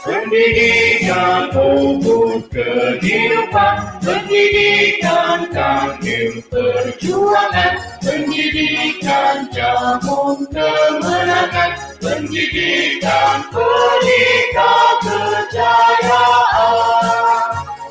Pendidikan untuk kehidupan, pendidikan kandil perjuangan, pendidikan jamun kemenangan, pendidikan pelita kejayaan.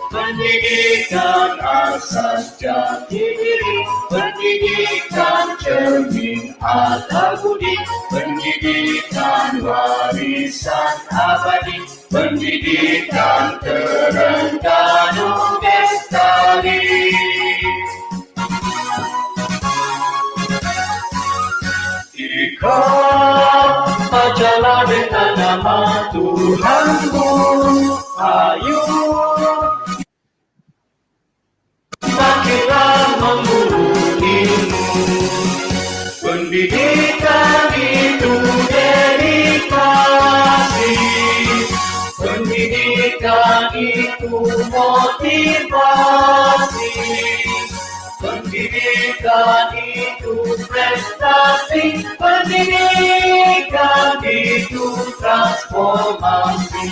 Pendidikan asas jati diri, pendidikan cermin akal budi, pendidikan warisan abadi, pendidikan Terengganu Bestari. Ikut ajalah dengan nama Tuhanmu, ayo makinlah memburu ilmu. Pendidikan itu dedikasi, pendidikan itu motivasi, pendidikan itu prestasi, pendidikan itu transformasi.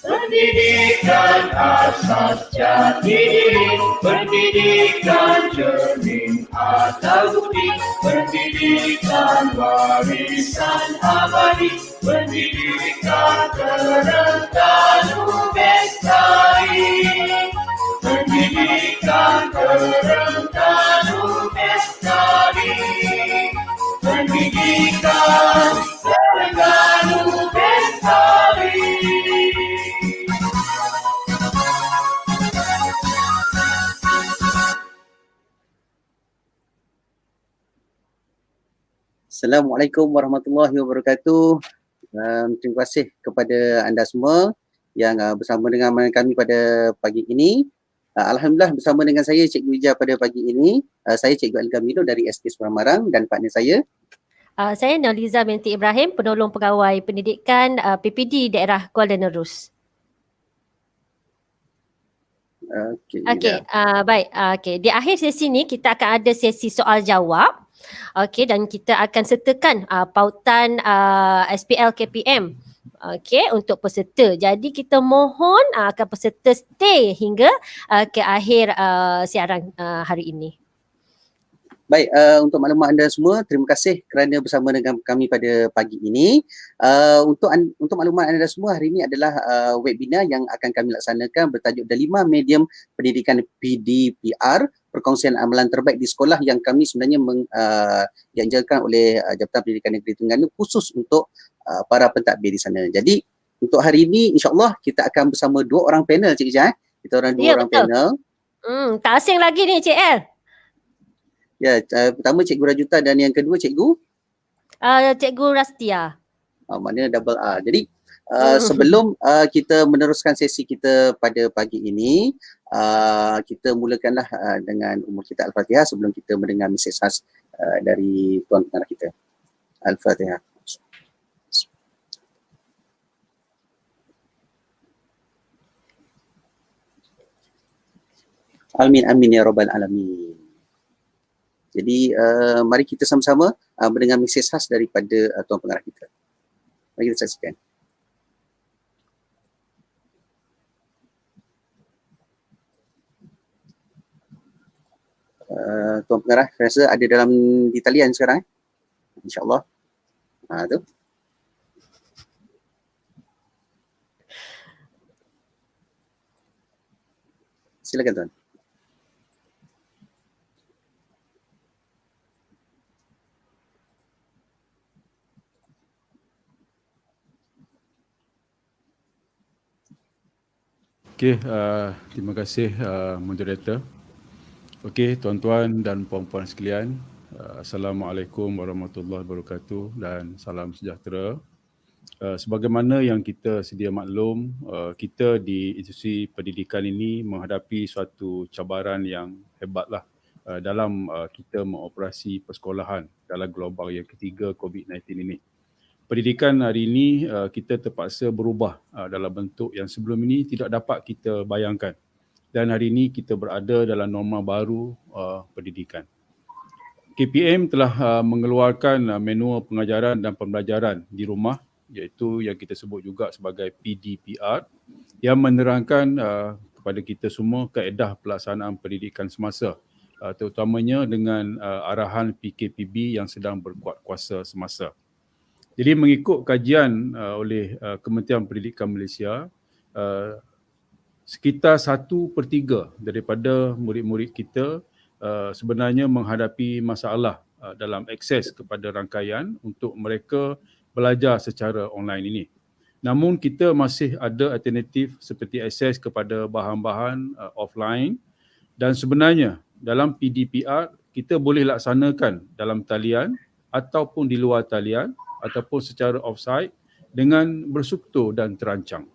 Pendidikan asas jati diri, pendidikan cermin akal budi, pendidikan warisan abadi, pendidikan Terengganu Bestari, pendidikan Terengganu Bestari, pendidikan Terengganu Bestari. Assalamualaikum warahmatullahi wabarakatuh. Terima kasih kepada anda semua yang bersama dengan kami pada pagi ini. Alhamdulillah bersama dengan saya Cikgu Ija pada pagi ini. Saya Cikgu Al-Gamido dari SK Sekolah Marang dan partner saya. Saya Noliza binti Ibrahim, penolong pegawai pendidikan PPD daerah Kuala Nerus. Baik. Di akhir sesi ni kita akan ada sesi soal jawab. Okey, dan kita akan sertakan pautan SPL KPM untuk peserta. Jadi kita mohon akan peserta stay hingga ke akhir siaran hari ini. Baik, untuk maklumat anda semua, terima kasih kerana bersama dengan kami pada pagi ini. Untuk maklumat anda semua, hari ini adalah webinar yang akan kami laksanakan bertajuk The 5 Medium Pendidikan PDPR, perkongsian amalan terbaik di sekolah, yang kami sebenarnya dianjurkan oleh Jabatan Pendidikan Negeri Terengganu khusus untuk para pentadbir di sana. Jadi untuk hari ini insya-Allah kita akan bersama dua orang panel, Cik Ija. Kita orang dua orang panel. Tak asing lagi ni Cik El. Ya, pertama Cikgu Rajuta dan yang kedua Cikgu? Cikgu Rastia. Maknanya double R. Jadi sebelum kita meneruskan sesi kita pada pagi ini, kita mulakanlah dengan umur kita Al-Fatihah sebelum kita mendengar mesej khas dari Tuan Pengarah kita. Al-Fatihah. Amin amin ya rabbal alamin. Jadi mari kita sama-sama mendengar mesej khas daripada Tuan Pengarah kita. Mari kita saksikan. Tuan Pengarah rasa ada dalam di talian sekarang, InsyaAllah. Tu. Silakan Tuan. Okey, terima kasih moderator. Okey, tuan-tuan dan puan-puan sekalian, Assalamualaikum warahmatullahi wabarakatuh dan salam sejahtera. Sebagaimana yang kita sedia maklum, kita di institusi pendidikan ini menghadapi suatu cabaran yang hebatlah dalam kita mengoperasi persekolahan dalam gelombang yang ketiga COVID-19 ini. pendidikan hari ini kita terpaksa berubah dalam bentuk yang sebelum ini tidak dapat kita bayangkan. Dan hari ini kita berada dalam norma baru pendidikan. KPM telah mengeluarkan manual pengajaran dan pembelajaran di rumah, iaitu yang kita sebut juga sebagai PDPR, yang menerangkan kepada kita semua kaedah pelaksanaan pendidikan semasa, terutamanya dengan arahan PKPB yang sedang berkuat kuasa semasa. Jadi mengikut kajian oleh Kementerian Pendidikan Malaysia, sekitar 1/3 daripada murid-murid kita sebenarnya menghadapi masalah dalam akses kepada rangkaian untuk mereka belajar secara online ini. Namun kita masih ada alternatif seperti akses kepada bahan-bahan offline, dan sebenarnya dalam PDPR kita boleh laksanakan dalam talian ataupun di luar talian ataupun secara offsite dengan berstruktur dan terancang.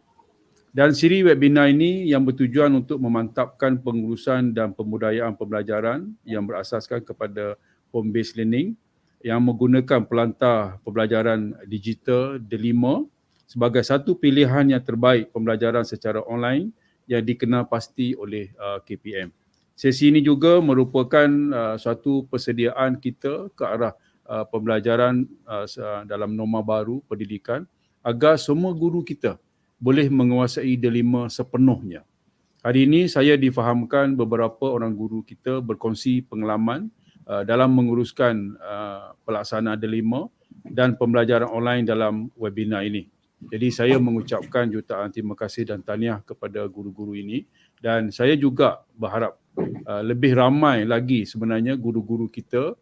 Dan siri webinar ini yang bertujuan untuk memantapkan pengurusan dan pembudayaan pembelajaran yang berasaskan kepada home-based learning yang menggunakan pelantar pembelajaran digital D5 sebagai satu pilihan yang terbaik pembelajaran secara online yang dikenal pasti oleh KPM. Sesi ini juga merupakan suatu persediaan kita ke arah pembelajaran dalam norma baru pendidikan agar semua guru kita boleh menguasai D5 sepenuhnya. Hari ini saya difahamkan beberapa orang guru kita berkongsi pengalaman dalam menguruskan pelaksanaan D5 dan pembelajaran online dalam webinar ini. Jadi saya mengucapkan jutaan terima kasih dan tahniah kepada guru-guru ini, dan saya juga berharap lebih ramai lagi sebenarnya guru-guru kita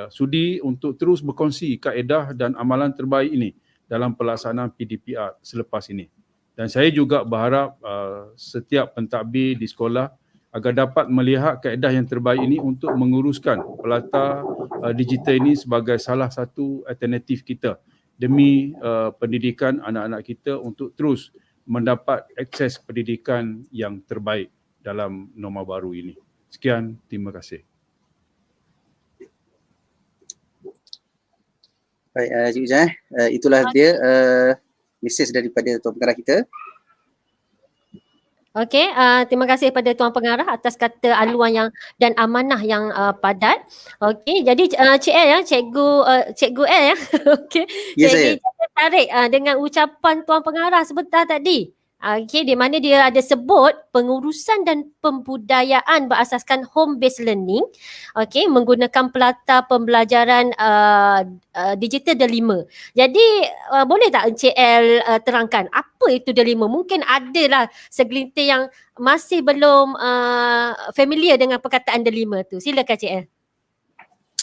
sudi untuk terus berkongsi kaedah dan amalan terbaik ini dalam pelaksanaan PDPR selepas ini. Dan saya juga berharap setiap pentadbir di sekolah agar dapat melihat kaedah yang terbaik ini untuk menguruskan pelantar digital ini sebagai salah satu alternatif kita demi pendidikan anak-anak kita untuk terus mendapat akses pendidikan yang terbaik dalam norma baru ini. Sekian, terima kasih. Baik, Cikgu Ijaz, itulah dia mesej daripada Tuan Pengarah kita. Okey, terima kasih kepada Tuan Pengarah atas kata aluan yang dan amanah yang padat. Okey, jadi Cik L ya, Cikgu L ya. Okey. Ya, Jadi saya. saya tertarik dengan ucapan Tuan Pengarah sebentar tadi. Okey, di mana dia ada sebut pengurusan dan pembudayaan berasaskan home-based learning. Okey, menggunakan pelantar pembelajaran digital D5. Jadi boleh tak Encik L terangkan apa itu D5? Mungkin adalah segelintir yang masih belum familiar dengan perkataan D5 tu. Silakan Cik L.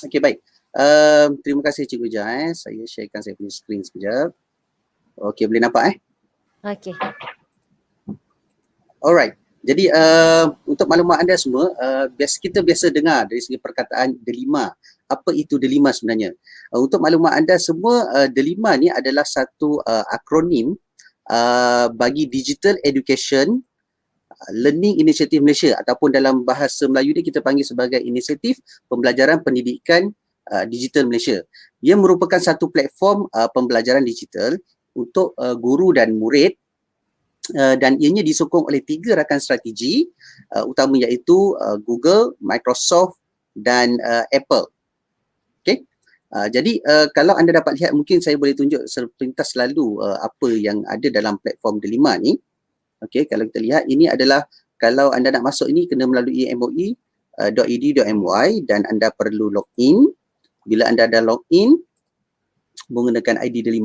Okey, baik. Terima kasih Cikgu Ijaz. Saya sharekan saya punya screen sekejap. Okey, boleh nampak Okey. Alright. Jadi untuk maklumat anda semua, kita biasa dengar dari segi perkataan D5. Apa itu D5 sebenarnya? Untuk maklumat anda semua, D5 ni adalah satu akronim bagi Digital Education Learning Initiative Malaysia, ataupun dalam bahasa Melayu ni kita panggil sebagai Inisiatif Pembelajaran Pendidikan Digital Malaysia. Ia merupakan satu platform pembelajaran digital untuk guru dan murid, dan ianya disokong oleh 3 rakan strategi utama, iaitu Google, Microsoft dan Apple. Okay. Jadi kalau anda dapat lihat, mungkin saya boleh tunjuk sepintas lalu apa yang ada dalam platform D5 ni. Okay, kalau kita lihat, ini adalah kalau anda nak masuk ini kena melalui moi.edu.my dan anda perlu login. Bila anda dah login menggunakan ID D5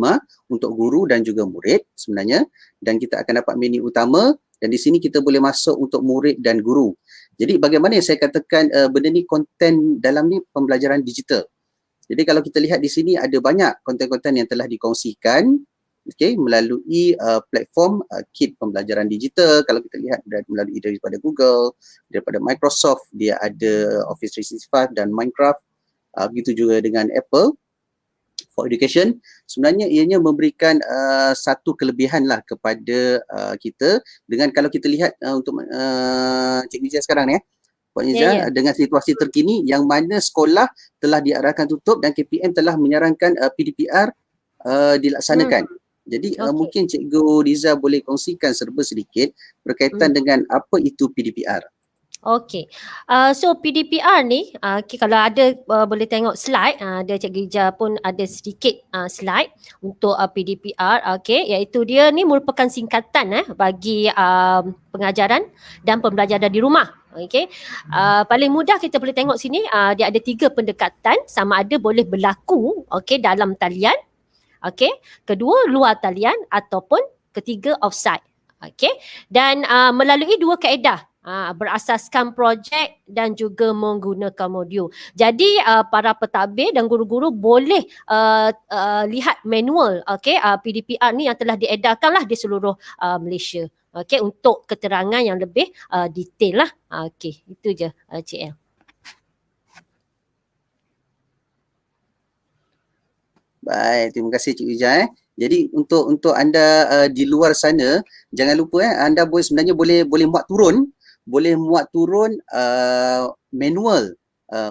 untuk guru dan juga murid sebenarnya, dan kita akan dapat menu utama, dan di sini kita boleh masuk untuk murid dan guru. Jadi bagaimana yang saya katakan benda ni, konten dalam ni pembelajaran digital. Jadi kalau kita lihat di sini ada banyak konten-konten yang telah dikongsikan melalui platform kit pembelajaran digital. Kalau kita lihat melalui daripada Google, daripada Microsoft, dia ada Office 365 dan Minecraft. Begitu juga dengan Apple for Education. Sebenarnya ianya memberikan satu kelebihan lah kepada kita, dengan kalau kita lihat untuk Cikgu Ijaz sekarang ni Puan Ijaz, dengan situasi terkini yang mana sekolah telah diarahkan tutup dan KPM telah menyarankan PDPR dilaksanakan. Jadi Okey. mungkin Cikgu Diza boleh kongsikan serba sedikit berkaitan dengan apa itu PDPR. Okey. So PDPR ni kalau ada boleh tengok slide, ada Cikgu Ija pun ada sedikit slide untuk PDPR, okey, iaitu dia ni merupakan singkatan bagi pengajaran dan pembelajaran di rumah. Okey. Paling mudah kita boleh tengok sini, dia ada 3 pendekatan, sama ada boleh berlaku okey dalam talian, okey, kedua luar talian, ataupun ketiga offside. Okey. Dan melalui 2 kaedah, berasaskan projek dan juga menggunakan modul. Jadi para pentadbir dan guru-guru boleh lihat manual PDPR ni yang telah diedarkanlah di seluruh Malaysia. Okey, untuk keterangan yang lebih detail lah. Okey, itu je Cik El. Baik, terima kasih Cik Ija. Jadi untuk anda di luar sana, jangan lupa anda sebenarnya boleh muat turun manual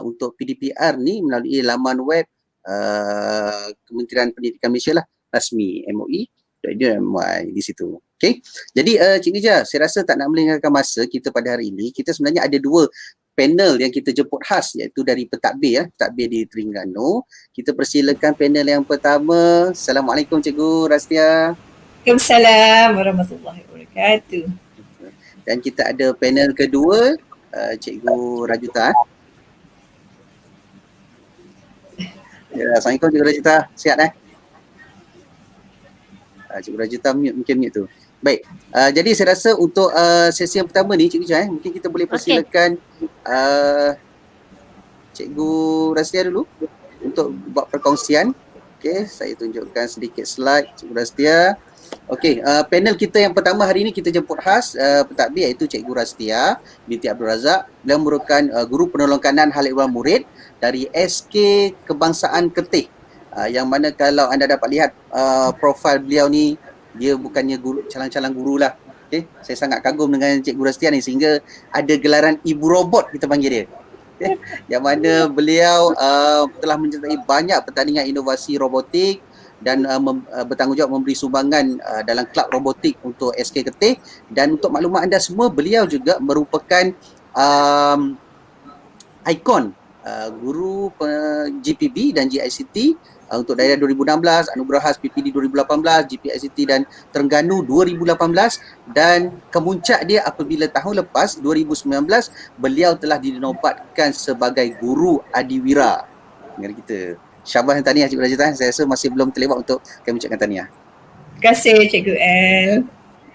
untuk PDPR ni melalui laman web Kementerian Pendidikan Malaysia lah, rasmi MOE. Dia muat di situ. Okey. Jadi Cik Ija, saya rasa tak nak melengahkan masa kita pada hari ini. Kita sebenarnya ada 2 panel yang kita jemput khas, iaitu dari pentadbir di Terengganu. Kita persilakan panel yang pertama. Assalamualaikum Cikgu Rastia. Waalaikumsalam warahmatullahi wabarakatuh. Dan kita ada panel kedua, Cikgu Rajuta. Ya, Assalamualaikum Cikgu Rajuta. Sihat Cikgu Rajuta mungkin mute tu. Baik, jadi saya rasa untuk sesi yang pertama ni Cikgu Jai, mungkin kita boleh persilakan Cikgu Rastia dulu untuk buat perkongsian. Okey, saya tunjukkan sedikit slide Cikgu Rastia. Okey, panel kita yang pertama hari ini kita jemput khas pentadbir, iaitu Cikgu Rastia binti Abdul Razak. Beliau merupakan guru penolong kanan hal ehwal murid dari SK Kebangsaan Kerteh. Yang mana kalau anda dapat lihat profil beliau ni, dia bukannya guru, calang-calang guru lah. Okay? Saya sangat kagum dengan Cikgu Rastia ni sehingga ada gelaran ibu robot kita panggil dia. Okay? Yang mana beliau telah menyertai banyak pertandingan inovasi robotik dan bertanggungjawab memberi sumbangan dalam kelab robotik untuk SK Kerteh. Dan untuk maklumat anda semua, beliau juga merupakan ikon guru GPB dan GICT untuk daerah 2016, Anugerah Khas PPD 2018, GPICT dan Terengganu 2018, dan kemuncak dia apabila tahun lepas 2019 beliau telah dinobatkan sebagai guru adiwira negara kita. Syabas dan tahniah Cikgu Rajuta. Saya rasa masih belum terlewat untuk kami ucapkan tahniah. Terima kasih Cikgu El.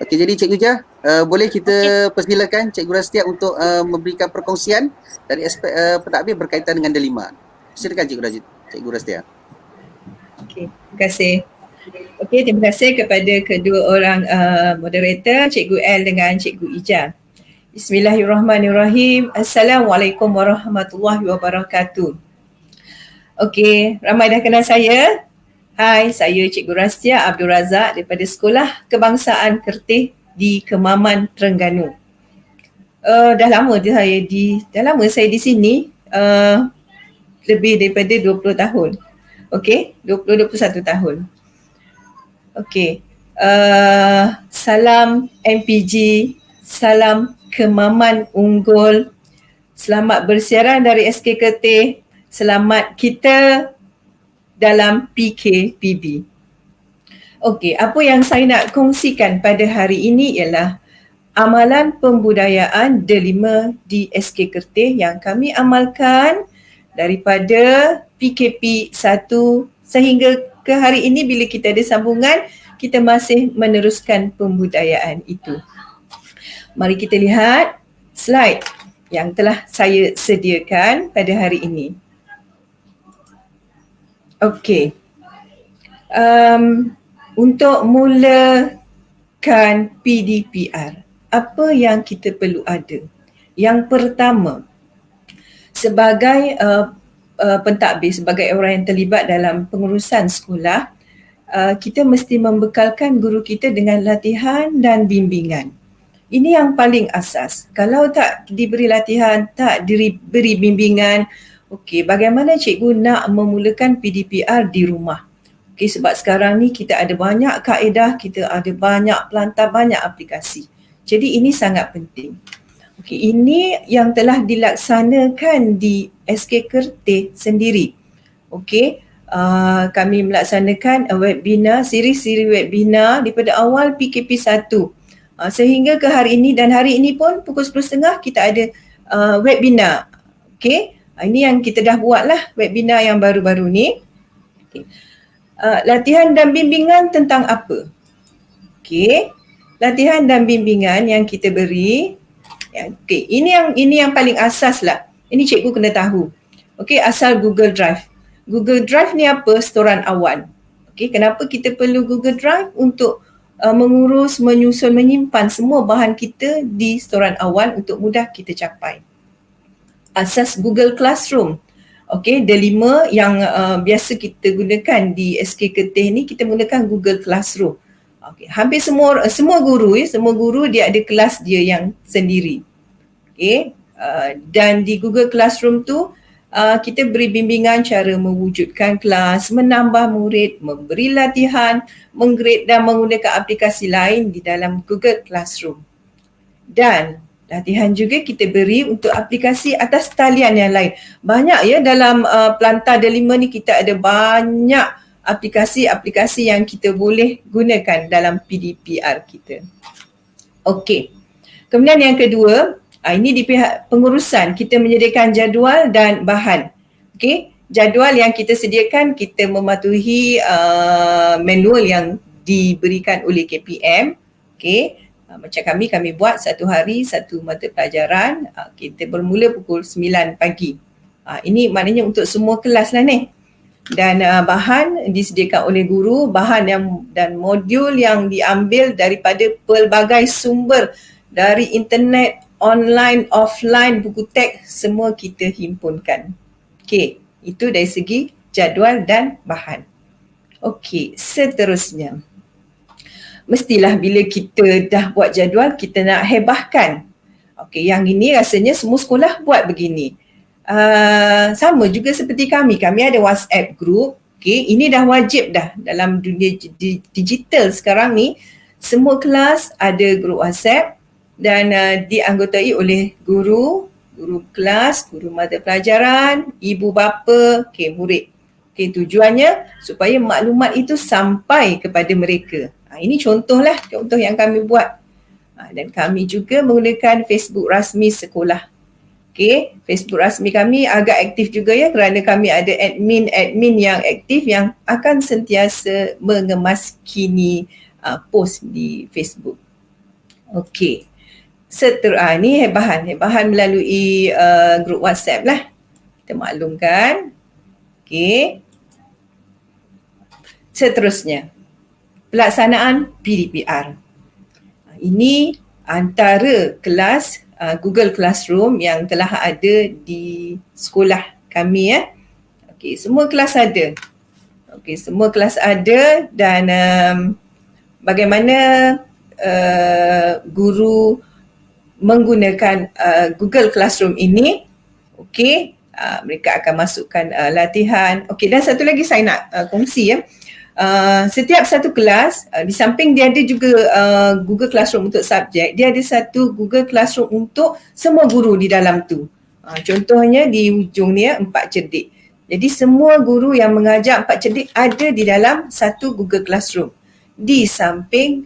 Okey, jadi Cikgu Jah, boleh kita persilakan Cikgu Rastia untuk memberikan perkongsian dari aspek pentadbir berkaitan dengan delima. Silakan Cikgu Rastia. Okey, terima kasih. Okey, terima kasih kepada kedua orang moderator, Cikgu El dengan Cikgu Ija. Bismillahirrahmanirrahim. Assalamualaikum warahmatullahi wabarakatuh. Okey, ramai dah kenal saya. Hai, saya Cikgu Rastia Abdul Razak daripada Sekolah Kebangsaan Kerteh di Kemaman, Terengganu. Dah lama saya di sini, lebih daripada 20 tahun. Okey, 21 tahun. Okey. Salam MPG, salam Kemaman unggul. Selamat bersiaran dari SK Kerteh. Selamat kita dalam PKPB. Okey, apa yang saya nak kongsikan pada hari ini ialah amalan pembudayaan delima di SK Kerteh yang kami amalkan daripada PKP 1 sehingga ke hari ini. Bila kita ada sambungan, kita masih meneruskan pembudayaan itu. Mari kita lihat slide yang telah saya sediakan pada hari ini. Okey. Untuk mulakan PDPR, apa yang kita perlu ada? Yang pertama, sebagai pentadbir, sebagai orang yang terlibat dalam pengurusan sekolah, kita mesti membekalkan guru kita dengan latihan dan bimbingan. Ini yang paling asas. Kalau tak diberi latihan, tak diberi bimbingan, okey, bagaimana cikgu nak memulakan PDPR di rumah? Okay, sebab sekarang ni kita ada banyak kaedah, kita ada banyak pelantar, banyak aplikasi. Jadi ini sangat penting. Okay, ini yang telah dilaksanakan di SK Kerteh sendiri. Okay, kami melaksanakan webinar, siri-siri webinar daripada awal PKP1 sehingga ke hari ini, dan hari ini pun pukul 10.30 kita ada webinar. Okay, ini yang kita dah buat lah, webinar yang baru-baru ni. Okay. Latihan dan bimbingan tentang apa? Okay, latihan dan bimbingan yang kita beri. Okay, ini yang paling asas lah. Ini cikgu kena tahu. Okay, asal Google Drive. Google Drive ni apa? Storan awan. Okay, kenapa kita perlu Google Drive? Untuk mengurus, menyusun, menyimpan semua bahan kita di storan awan untuk mudah kita capai. Asas Google Classroom. Okay, the 5 yang biasa kita gunakan di SK Kerteh ni, kita gunakan Google Classroom. Okay, hampir semua guru dia ada kelas dia yang sendiri. Okay, dan di Google Classroom tu kita beri bimbingan cara mewujudkan kelas, menambah murid, memberi latihan, menggrade dan menggunakan aplikasi lain di dalam Google Classroom. Dan latihan juga kita beri untuk aplikasi atas talian yang lain. Banyak ya dalam pelantar delima ni, kita ada banyak aplikasi-aplikasi yang kita boleh gunakan dalam PDPR kita. Okey. Kemudian yang kedua, ini di pihak pengurusan, kita menyediakan jadual dan bahan. Okey, jadual yang kita sediakan, kita mematuhi manual yang diberikan oleh KPM. Okey. Macam kami buat satu hari satu mata pelajaran, kita bermula pukul 9 pagi. Ini maknanya untuk semua kelas lah ni. Dan bahan disediakan oleh guru, bahan dan modul yang diambil daripada pelbagai sumber, dari internet, online, offline, buku teks, semua kita himpunkan. Okey, itu dari segi jadual dan bahan. Okey, seterusnya. Mestilah bila kita dah buat jadual, kita nak hebahkan. Okey, yang ini rasanya semua sekolah buat begini. Sama juga seperti kami ada WhatsApp group. Okey, ini dah wajib dah dalam dunia digital sekarang ni. Semua kelas ada grup WhatsApp dan dianggotai oleh guru kelas, guru mata pelajaran, ibu bapa, murid. Okey, tujuannya supaya maklumat itu sampai kepada mereka. Ini contoh yang kami buat. Dan kami juga menggunakan Facebook rasmi sekolah. Okey, Facebook rasmi kami agak aktif juga ya, kerana kami ada admin yang aktif yang akan sentiasa mengemaskini post di Facebook. Okey. Ini hebahan melalui grup WhatsApp lah. Kita maklumkan. Okey. Seterusnya, pelaksanaan PDPR. Ini antara kelas Google Classroom yang telah ada di sekolah kami ya. Okey, semua kelas ada. Okey, semua kelas ada dan bagaimana guru menggunakan Google Classroom ini. Okey, mereka akan masukkan latihan. Okey, dan satu lagi saya nak kongsi ya. Setiap satu kelas, di samping dia ada juga Google Classroom untuk subjek, dia ada satu Google Classroom untuk semua guru di dalam tu. Contohnya di ujung ni 4 cerdik. Jadi semua guru yang mengajar 4 cerdik ada di dalam satu Google Classroom. Di samping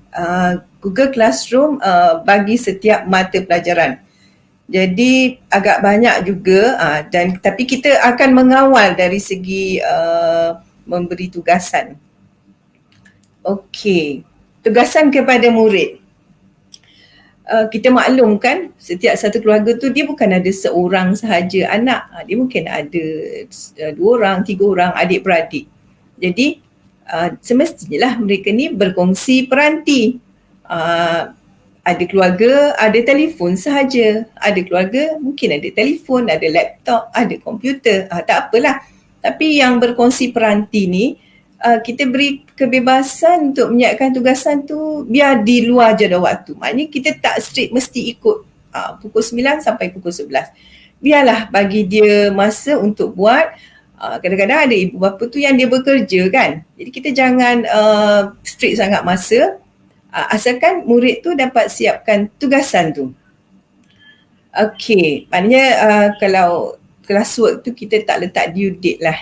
Google Classroom bagi setiap mata pelajaran. Jadi agak banyak juga tapi kita akan mengawal dari segi memberi tugasan. Okey, tugasan kepada murid. Kita maklumkan setiap satu keluarga tu dia bukan ada seorang sahaja anak. Dia mungkin ada 2 orang, 3 orang adik-beradik. Jadi semestinya lah mereka ni berkongsi peranti. Ada keluarga ada telefon sahaja. Ada keluarga mungkin ada telefon, ada laptop, ada komputer. Tak apalah. Tapi yang berkongsi peranti ni, kita beri kebebasan untuk menyiapkan tugasan tu biar di luar jadual waktu. Maknanya kita tak strict mesti ikut pukul 9 sampai pukul 11. Biarlah bagi dia masa untuk buat Kadang-kadang ada ibu bapa tu yang dia bekerja kan. Jadi kita jangan strict sangat masa, asalkan murid tu dapat siapkan tugasan tu. Okey, maknanya kalau classwork tu kita tak letak due date lah.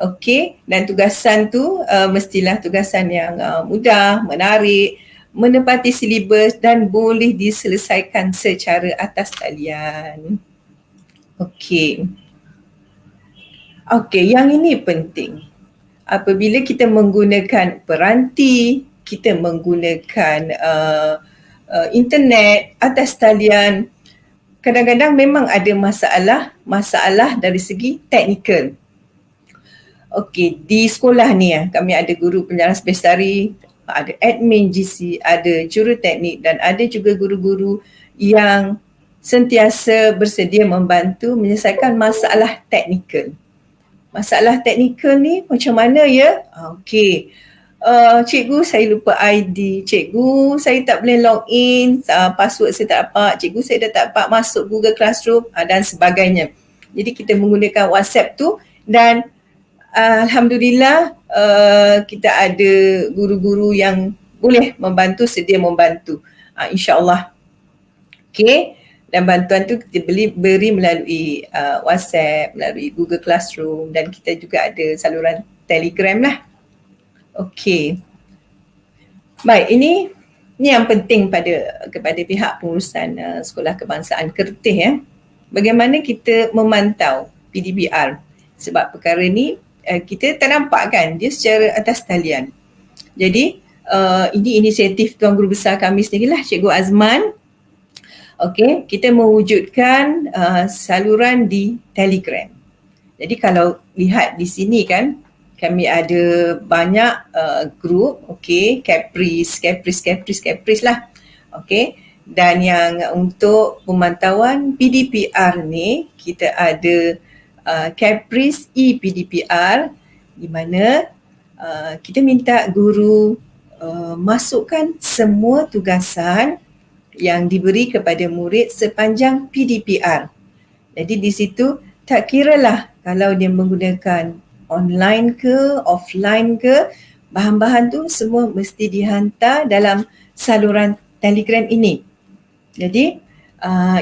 Okey, dan tugasan tu mestilah tugasan yang mudah, menarik, menepati silibus dan boleh diselesaikan secara atas talian. Okey. Okey, yang ini penting. Apabila kita menggunakan peranti, kita menggunakan internet atas talian, kadang-kadang memang ada masalah dari segi teknikal. Okey, di sekolah ni kami ada guru penjarahan Bestari, ada admin GC, ada juruteknik dan ada juga guru-guru yang sentiasa bersedia membantu menyelesaikan masalah teknikal. Masalah teknikal ni macam mana ya? Okey. Cikgu saya lupa ID, cikgu saya tak boleh log in, password saya tak dapat, cikgu saya dah tak dapat masuk Google Classroom dan sebagainya. Jadi kita menggunakan WhatsApp tu dan alhamdulillah kita ada guru-guru yang boleh membantu, sedia membantu. InsyaAllah. Okey. Dan bantuan tu kita beri melalui WhatsApp, melalui Google Classroom dan kita juga ada saluran Telegram lah. Okey. Baik, ini yang penting kepada pihak pengurusan Sekolah Kebangsaan Kertih Bagaimana kita memantau PDPR. Sebab perkara ni kita tak nampak kan dia secara atas talian. Jadi ini inisiatif Tuan Guru Besar kami sendirilah, Cikgu Azman. Okey, kita mewujudkan saluran di Telegram. Jadi kalau lihat di sini kan, kami ada banyak grup, okey, Caprice lah. Okey, dan yang untuk pemantauan PDPR ni, kita ada Caprice ePDPR di mana kita minta guru masukkan semua tugasan yang diberi kepada murid sepanjang PDPR. Jadi di situ tak kiralah kalau dia menggunakan online ke, offline ke, bahan-bahan tu semua mesti dihantar dalam saluran Telegram ini. Jadi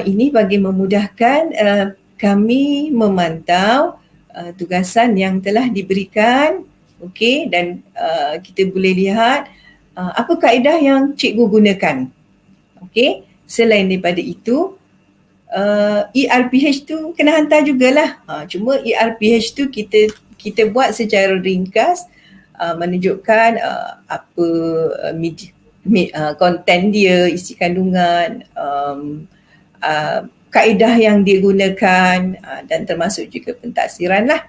ini bagi memudahkan kami memantau tugasan yang telah diberikan, okey, dan kita boleh lihat apa kaedah yang cikgu gunakan. Okey, selain daripada itu ERPH tu kena hantar jugalah. Cuma ERPH tu kita buat secara ringkas, menunjukkan apa konten dia, isi kandungan, kaedah yang dia gunakan dan termasuk juga pentaksiran lah.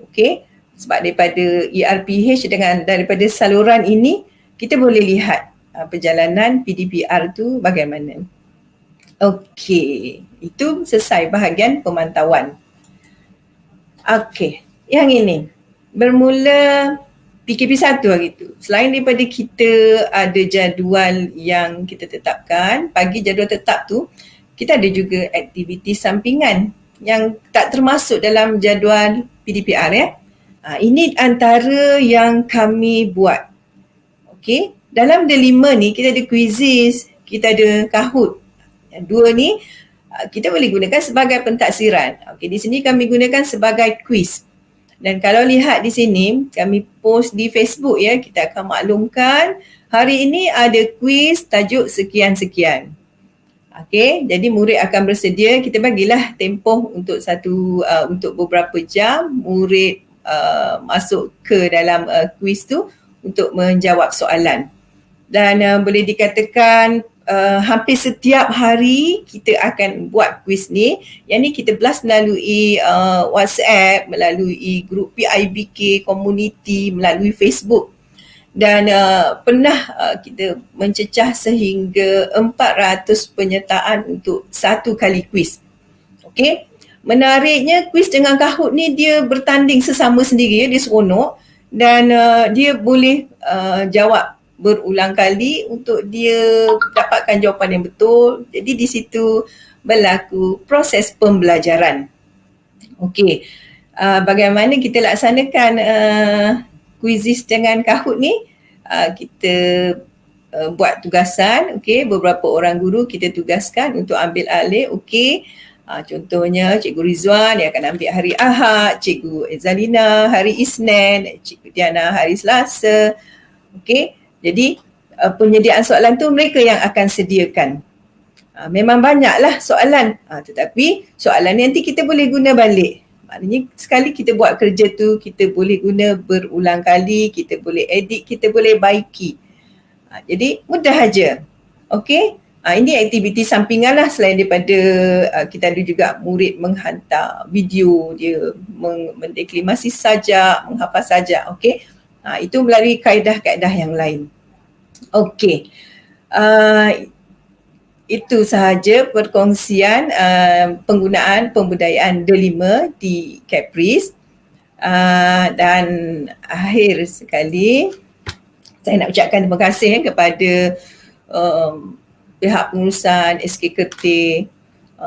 Okey, sebab daripada ERPH daripada saluran ini kita boleh lihat perjalanan PDPR tu bagaimana. Okey, itu selesai bahagian pemantauan. Okey, yang ini bermula PKP1 hari tu. Selain daripada kita ada jadual yang kita tetapkan, pagi jadual tetap tu, kita ada juga aktiviti sampingan yang tak termasuk dalam jadual PDPR Ini antara yang kami buat. Okey, dalam D5 ni kita ada quizzes, kita ada Kahoot. Yang dua ni kita boleh gunakan sebagai pentaksiran. Okey, di sini kami gunakan sebagai quiz. Dan kalau lihat di sini, kami post di Facebook kita akan maklumkan hari ini ada quiz tajuk sekian-sekian. Okey, jadi murid akan bersedia, kita bagilah tempoh untuk untuk beberapa jam murid masuk ke dalam quiz tu untuk menjawab soalan. Dan boleh dikatakan hampir setiap hari kita akan buat quiz ni. Yang ni kita blast melalui WhatsApp, melalui grup PIBK community, melalui Facebook. Dan pernah kita mencecah sehingga 400 penyertaan untuk satu kali quiz. Okey. Menariknya quiz dengan Kahoot ni dia bertanding sesama sendiri, dia seronok dan dia boleh jawab berulang kali untuk dia dapatkan jawapan yang betul. Jadi di situ berlaku proses pembelajaran. Okey. bagaimana kita laksanakan quizzes dengan Kahoot ni. Kita buat tugasan, okey, beberapa orang guru kita tugaskan untuk ambil alih, okey. Contohnya Cikgu Rizwan dia akan ambil hari Ahad, Cikgu Zalina hari Isnin, Cikgu Diana hari Selasa. Okey. Jadi penyediaan soalan tu mereka yang akan sediakan. Memang banyaklah soalan, tetapi soalan ni nanti kita boleh guna balik. Maknanya sekali kita buat kerja tu, kita boleh guna berulang kali, kita boleh edit, kita boleh baiki. Jadi mudah aja. Okey. Ini aktiviti sampingan lah selain daripada kita ada juga murid menghantar video dia, mendeklimasi sajak, menghafal sajak. Okey. Itu melalui kaedah-kaedah yang lain. Okey. Itu sahaja perkongsian penggunaan pembudayaan delima di Caprice. Dan akhir sekali saya nak ucapkan terima kasih kepada pihak pengurusan SKKT,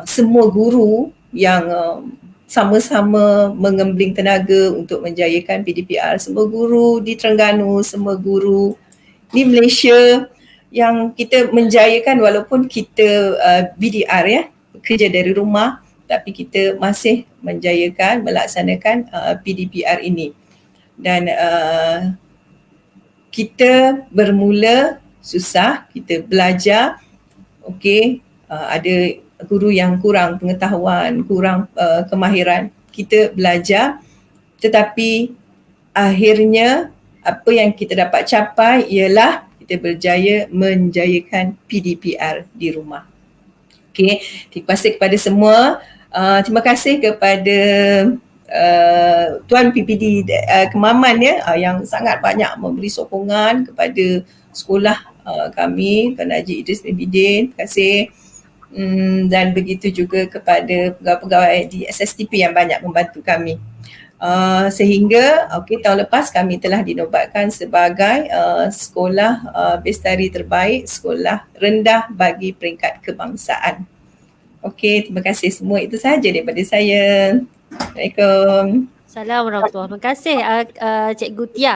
semua guru yang sama-sama mengembling tenaga untuk menjayakan PDPR, semua guru di Terengganu, semua guru di Malaysia yang kita menjayakan walaupun kita BDR ya, bekerja dari rumah, tapi kita masih menjayakan melaksanakan PDPR ini. Dan kita bermula susah, kita belajar. Okey, ada guru yang kurang pengetahuan, kurang kemahiran. Kita belajar, tetapi akhirnya apa yang kita dapat capai ialah kita berjaya menjayakan PDPR di rumah. Okey, terima kasih kepada semua. Terima kasih kepada Tuan PPD Kemaman ya, yang sangat banyak memberi sokongan kepada sekolah kami, Tuan Haji Idris bin Bidin, terima kasih. Dan begitu juga kepada pegawai-pegawai di SSTP yang banyak membantu kami. Sehingga tahun lepas kami telah dinobatkan sebagai sekolah bestari terbaik, sekolah rendah bagi peringkat kebangsaan. Okey, terima kasih semua. Itu sahaja daripada saya. Assalamualaikum. Assalamualaikum warahmatullahi wabarakatuh. Terima kasih Cikgu Tia.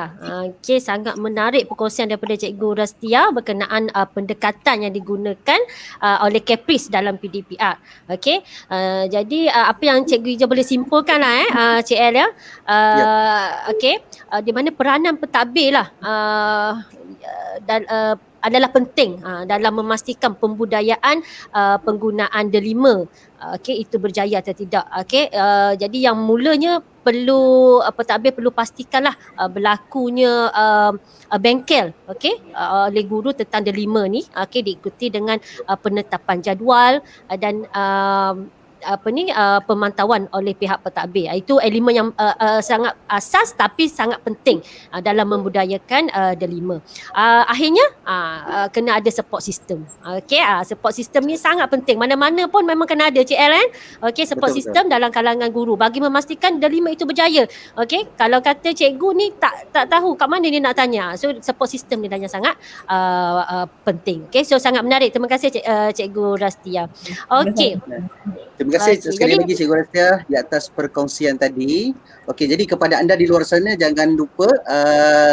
Okey, sangat menarik perkongsian daripada Cikgu Rastia berkenaan pendekatan yang digunakan oleh Caprice dalam PDPR. Okey, jadi apa yang Cikgu Ija boleh simpulkan lah Cik El ya. Okey, di mana peranan pentadbir lah dan adalah penting dalam memastikan pembudayaan penggunaan delima. Okey, itu berjaya atau tidak. Okey, jadi yang mulanya perlu pentadbir perlu pastikanlah berlakunya bengkel okey oleh guru tentang delima ni, okey, diikuti dengan penetapan jadual dan pemantauan oleh pihak pentadbir. Itu elemen yang sangat asas tapi sangat penting dalam membudayakan delima. Akhirnya kena ada support system. Okey, support system ni sangat penting. Mana-mana pun memang kena ada Cik El kan. Okey, support system dalam kalangan guru bagi memastikan delima itu berjaya. Okey, kalau kata cikgu ni tak tahu kat mana dia nak tanya. So support system ni yang sangat penting. Okey, so sangat menarik. Terima kasih Cikgu Rastia. Okey. Terima kasih sekali lagi Cikgu Rastia di atas perkongsian tadi. Okey, jadi kepada anda di luar sana jangan lupa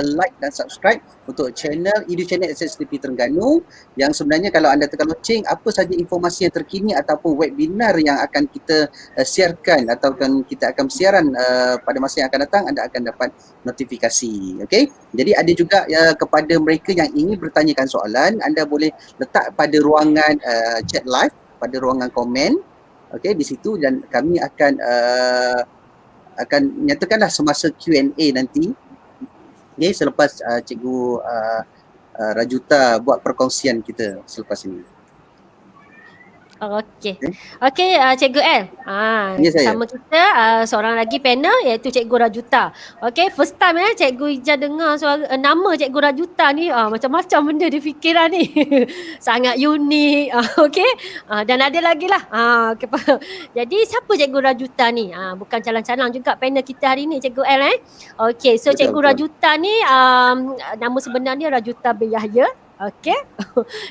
like dan subscribe untuk channel Edu Channel SSTP Terengganu, yang sebenarnya kalau anda tekan loceng apa saja informasi yang terkini ataupun webinar yang akan kita siarkan atau kita akan siaran pada masa yang akan datang, anda akan dapat notifikasi. Okey, jadi ada juga kepada mereka yang ingin bertanyakan soalan, anda boleh letak pada ruangan chat live, pada ruangan komen. Okey, di situ, dan kami akan nyatakanlah semasa Q&A nanti. Okay, selepas Cikgu Rajuta buat perkongsian kita selepas ini. Okey. Okey, Cikgu El. Sama kita seorang lagi panel iaitu Cikgu Rajuta. Okey, first time Cikgu Ija dengar suara nama Cikgu Rajuta ni, macam-macam benda di fikiran ni. Sangat unik. Okey. Dan ada lagi lah. Okay. Jadi siapa Cikgu Rajuta ni? Bukan calang-calang juga panel kita hari ni Cikgu El Okey, so Cikgu Rajuta ni nama sebenarnya Rajuta bin Yahya. Okey.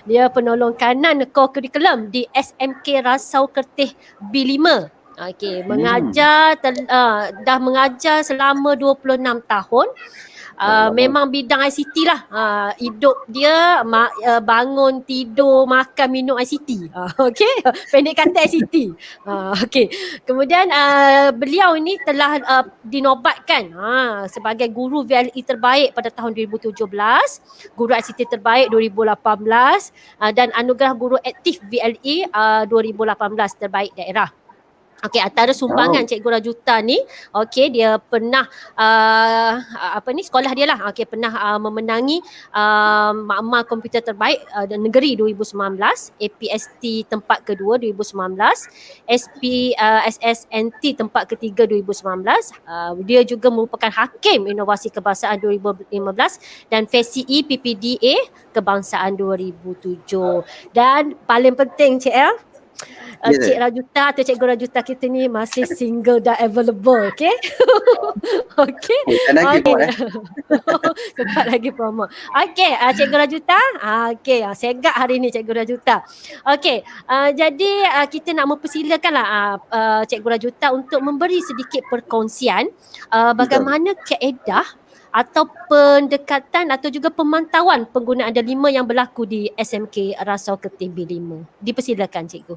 Dia penolong kanan co-curriculum di SMK Rasau Kertih B5. Okey, mengajar dah mengajar selama 26 tahun. Memang bidang ICT lah. Hidup dia bangun, tidur, makan, minum ICT. Okey, pendek kata ICT. Okey. Kemudian beliau ini telah dinobatkan sebagai guru VLE terbaik pada tahun 2017, guru ICT terbaik 2018 dan anugerah guru aktif VLE 2018 terbaik daerah. Okey, antara sumbangan Cikgu Rajuta ni, okey, dia pernah sekolah dia lah, okey, pernah memenangi makmal komputer terbaik negeri 2019, APST tempat kedua 2019, SSNT tempat ketiga 2019. Dia juga merupakan hakim inovasi kebangsaan 2015 dan FESI PPDA kebangsaan 2007. Dan paling penting CL, Cik Rajuta atau Cikgu Rajuta kita ni masih single dan available, okey? Okey. Sempat lagi promo. Okey, Cikgu Rajuta. Okey, segak hari ni Cikgu Rajuta. Okey, jadi kita nak mempersilakanlah Cikgu Rajuta untuk memberi sedikit perkongsian bagaimana kaedah atau pendekatan atau juga pemantauan penggunaan delima yang berlaku di SMK Rasau Ketibi 5. Dipersilakan Cikgu.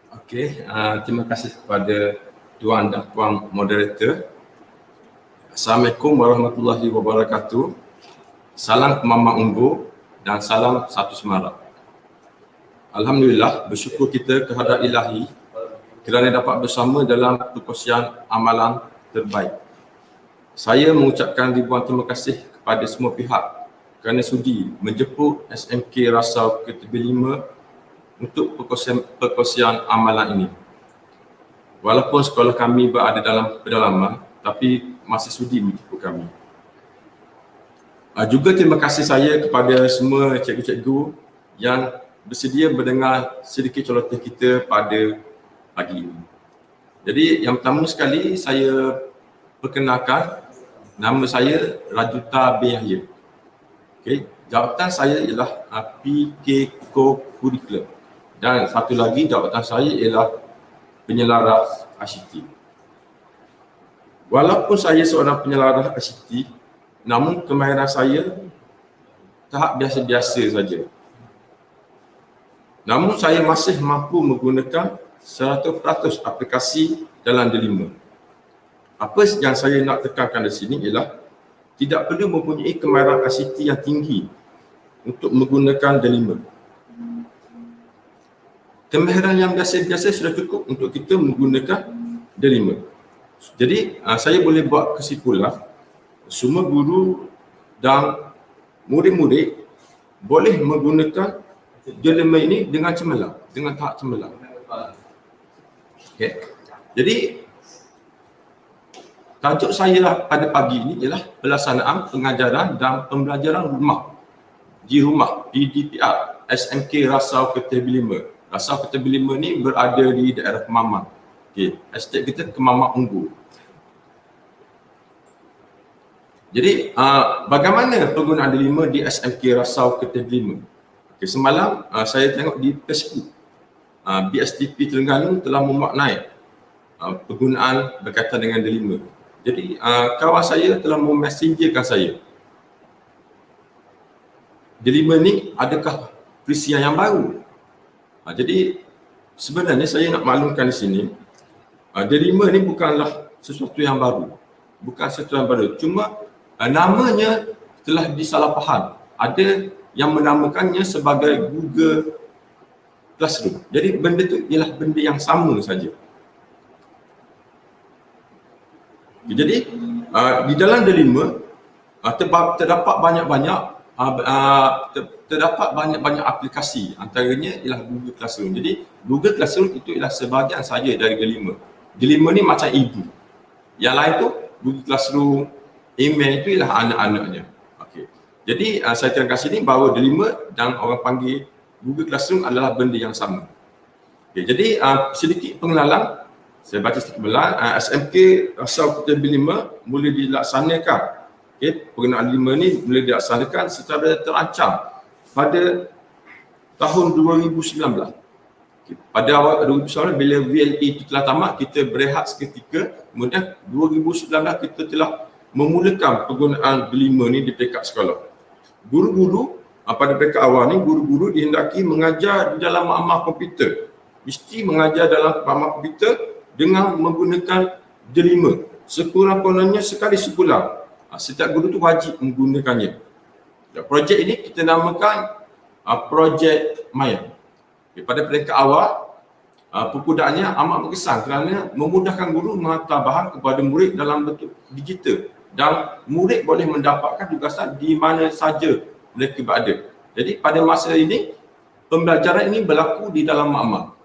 Okey, terima kasih kepada tuan dan puan moderator. Assalamualaikum warahmatullahi wabarakatuh. Salam Kemama Unggul dan salam satu semarak. Alhamdulillah, bersyukur kita kehadrat Ilahi kerana dapat bersama dalam perkongsian amalan terbaik. Saya mengucapkan ribuan terima kasih kepada semua pihak kerana sudi menjemput SMK Rasau Ketibi 5 untuk perkongsian amalan ini. Walaupun sekolah kami berada dalam pedalaman, tapi masih sudi menjemput kami. Juga terima kasih saya kepada semua cikgu-cikgu yang bersedia mendengar sedikit celoteh kita pada pagi ini. Jadi yang pertama sekali saya perkenalkan, nama saya Rajuta bin Yahya. Okay. Jawatan saya ialah PK Co-Curriculum. Dan satu lagi jawatan saya ialah penyelaras ICT. Walaupun saya seorang penyelaras ICT, namun kemahiran saya tahap biasa-biasa saja. Namun saya masih mampu menggunakan 100% aplikasi dalam delima. Apa yang saya nak tekankan di sini ialah tidak perlu mempunyai kemahiran ICT yang tinggi untuk menggunakan delima. Kemahiran yang biasa-biasa sudah cukup untuk kita menggunakan delima. Jadi saya boleh buat kesimpulan, semua guru dan murid-murid boleh menggunakan delima ini dengan cemerlang, dengan tahap cemerlang. Okay. Jadi tajuk saya pada pagi ini ialah pelaksanaan pengajaran dan pembelajaran di rumah PDPR SMK Rasau Ketibi 5. Rasau Ketibi 5 ni berada di daerah Kemamang. Okey, estate kita Kemamang Unggul. Jadi bagaimana penggunaan delima di SMK Rasau Ketibi 5? Okey, semalam saya tengok di Facebook BSTP Terengganu telah memaknai penggunaan berkaitan dengan delima. Jadi kawan saya telah memessengerkan saya. Delima ni adakah perisian yang baru? Jadi sebenarnya saya nak maklumkan di sini, delima ni bukanlah sesuatu yang baru. Bukan sesuatu yang baru. Cuma namanya telah disalahfaham. Ada yang menamakannya sebagai Google Classroom. Jadi benda tu ialah benda yang sama saja. Jadi di dalam delima terdapat banyak aplikasi, antaranya ialah Google Classroom. Jadi Google Classroom itu ialah sebahagian saja dari delima. Delima ni macam ibu. Yang lain tu Google Classroom, email itu ialah anak-anaknya. Okey. Jadi saya terangkan sini bahawa delima dan orang panggil Google Classroom adalah benda yang sama. Okey, jadi sedikit pengenalan. Saya baca sedikit pengenalan. SMK Rasau Ketibi 5 mula dilaksanakan. Okey, penggunaan delima ni mula dilaksanakan secara terancang pada tahun 2019. Pada awal 2019 bila VLE itu telah tamat, kita berehat seketika. Kemudian 2019 kita telah memulakan penggunaan delima ni di peringkat sekolah. Guru-guru pada peringkat awal ni, guru-guru dihendaki mengajar di dalam makmal komputer. Mesti mengajar dalam makmal komputer dengan menggunakan delima. Sekurang-kurangnya sekali sebulan. Setiap guru tu wajib menggunakannya. Projek ini kita namakan projek Maya. Pada peringkat awal, penggunaannya amat berkesan kerana memudahkan guru menghantar bahan kepada murid dalam bentuk digital dan murid boleh mendapatkan tugasan di mana saja mereka berada. Jadi pada masa ini, pembelajaran ini berlaku di dalam makmal.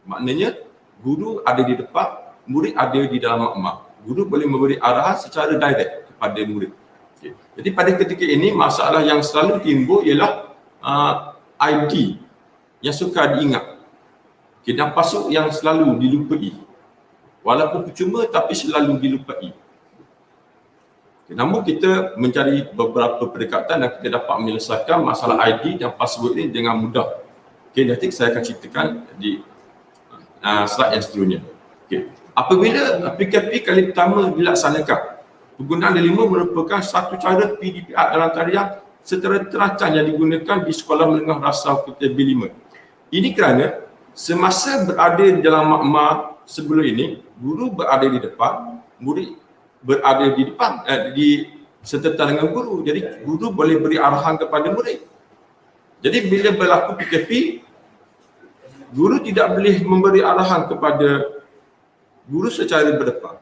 Maknanya, guru ada di depan, murid ada di dalam makmal. Guru boleh memberi arahan secara direct kepada murid. Jadi pada ketika ini, masalah yang selalu timbul ialah ID yang sukar diingat. Dan password yang selalu dilupai. Walaupun percuma tapi selalu dilupai. Namun kita mencari beberapa pendekatan dan kita dapat menyelesaikan masalah ID dan password ini dengan mudah. Nanti saya akan ceritakan di slide yang seterusnya. Apabila PKP kali pertama dilaksanakan, penggunaan delima merupakan satu cara PDPR dalam tarian secara terancang yang digunakan di sekolah menengah rasau PTB 5. Ini kerana semasa berada di dalam makmal sebelum ini, guru berada di depan, murid berada di depan, di seterusnya dengan guru. Jadi guru boleh beri arahan kepada murid. Jadi bila berlaku PKP, guru tidak boleh memberi arahan kepada guru secara berdepan.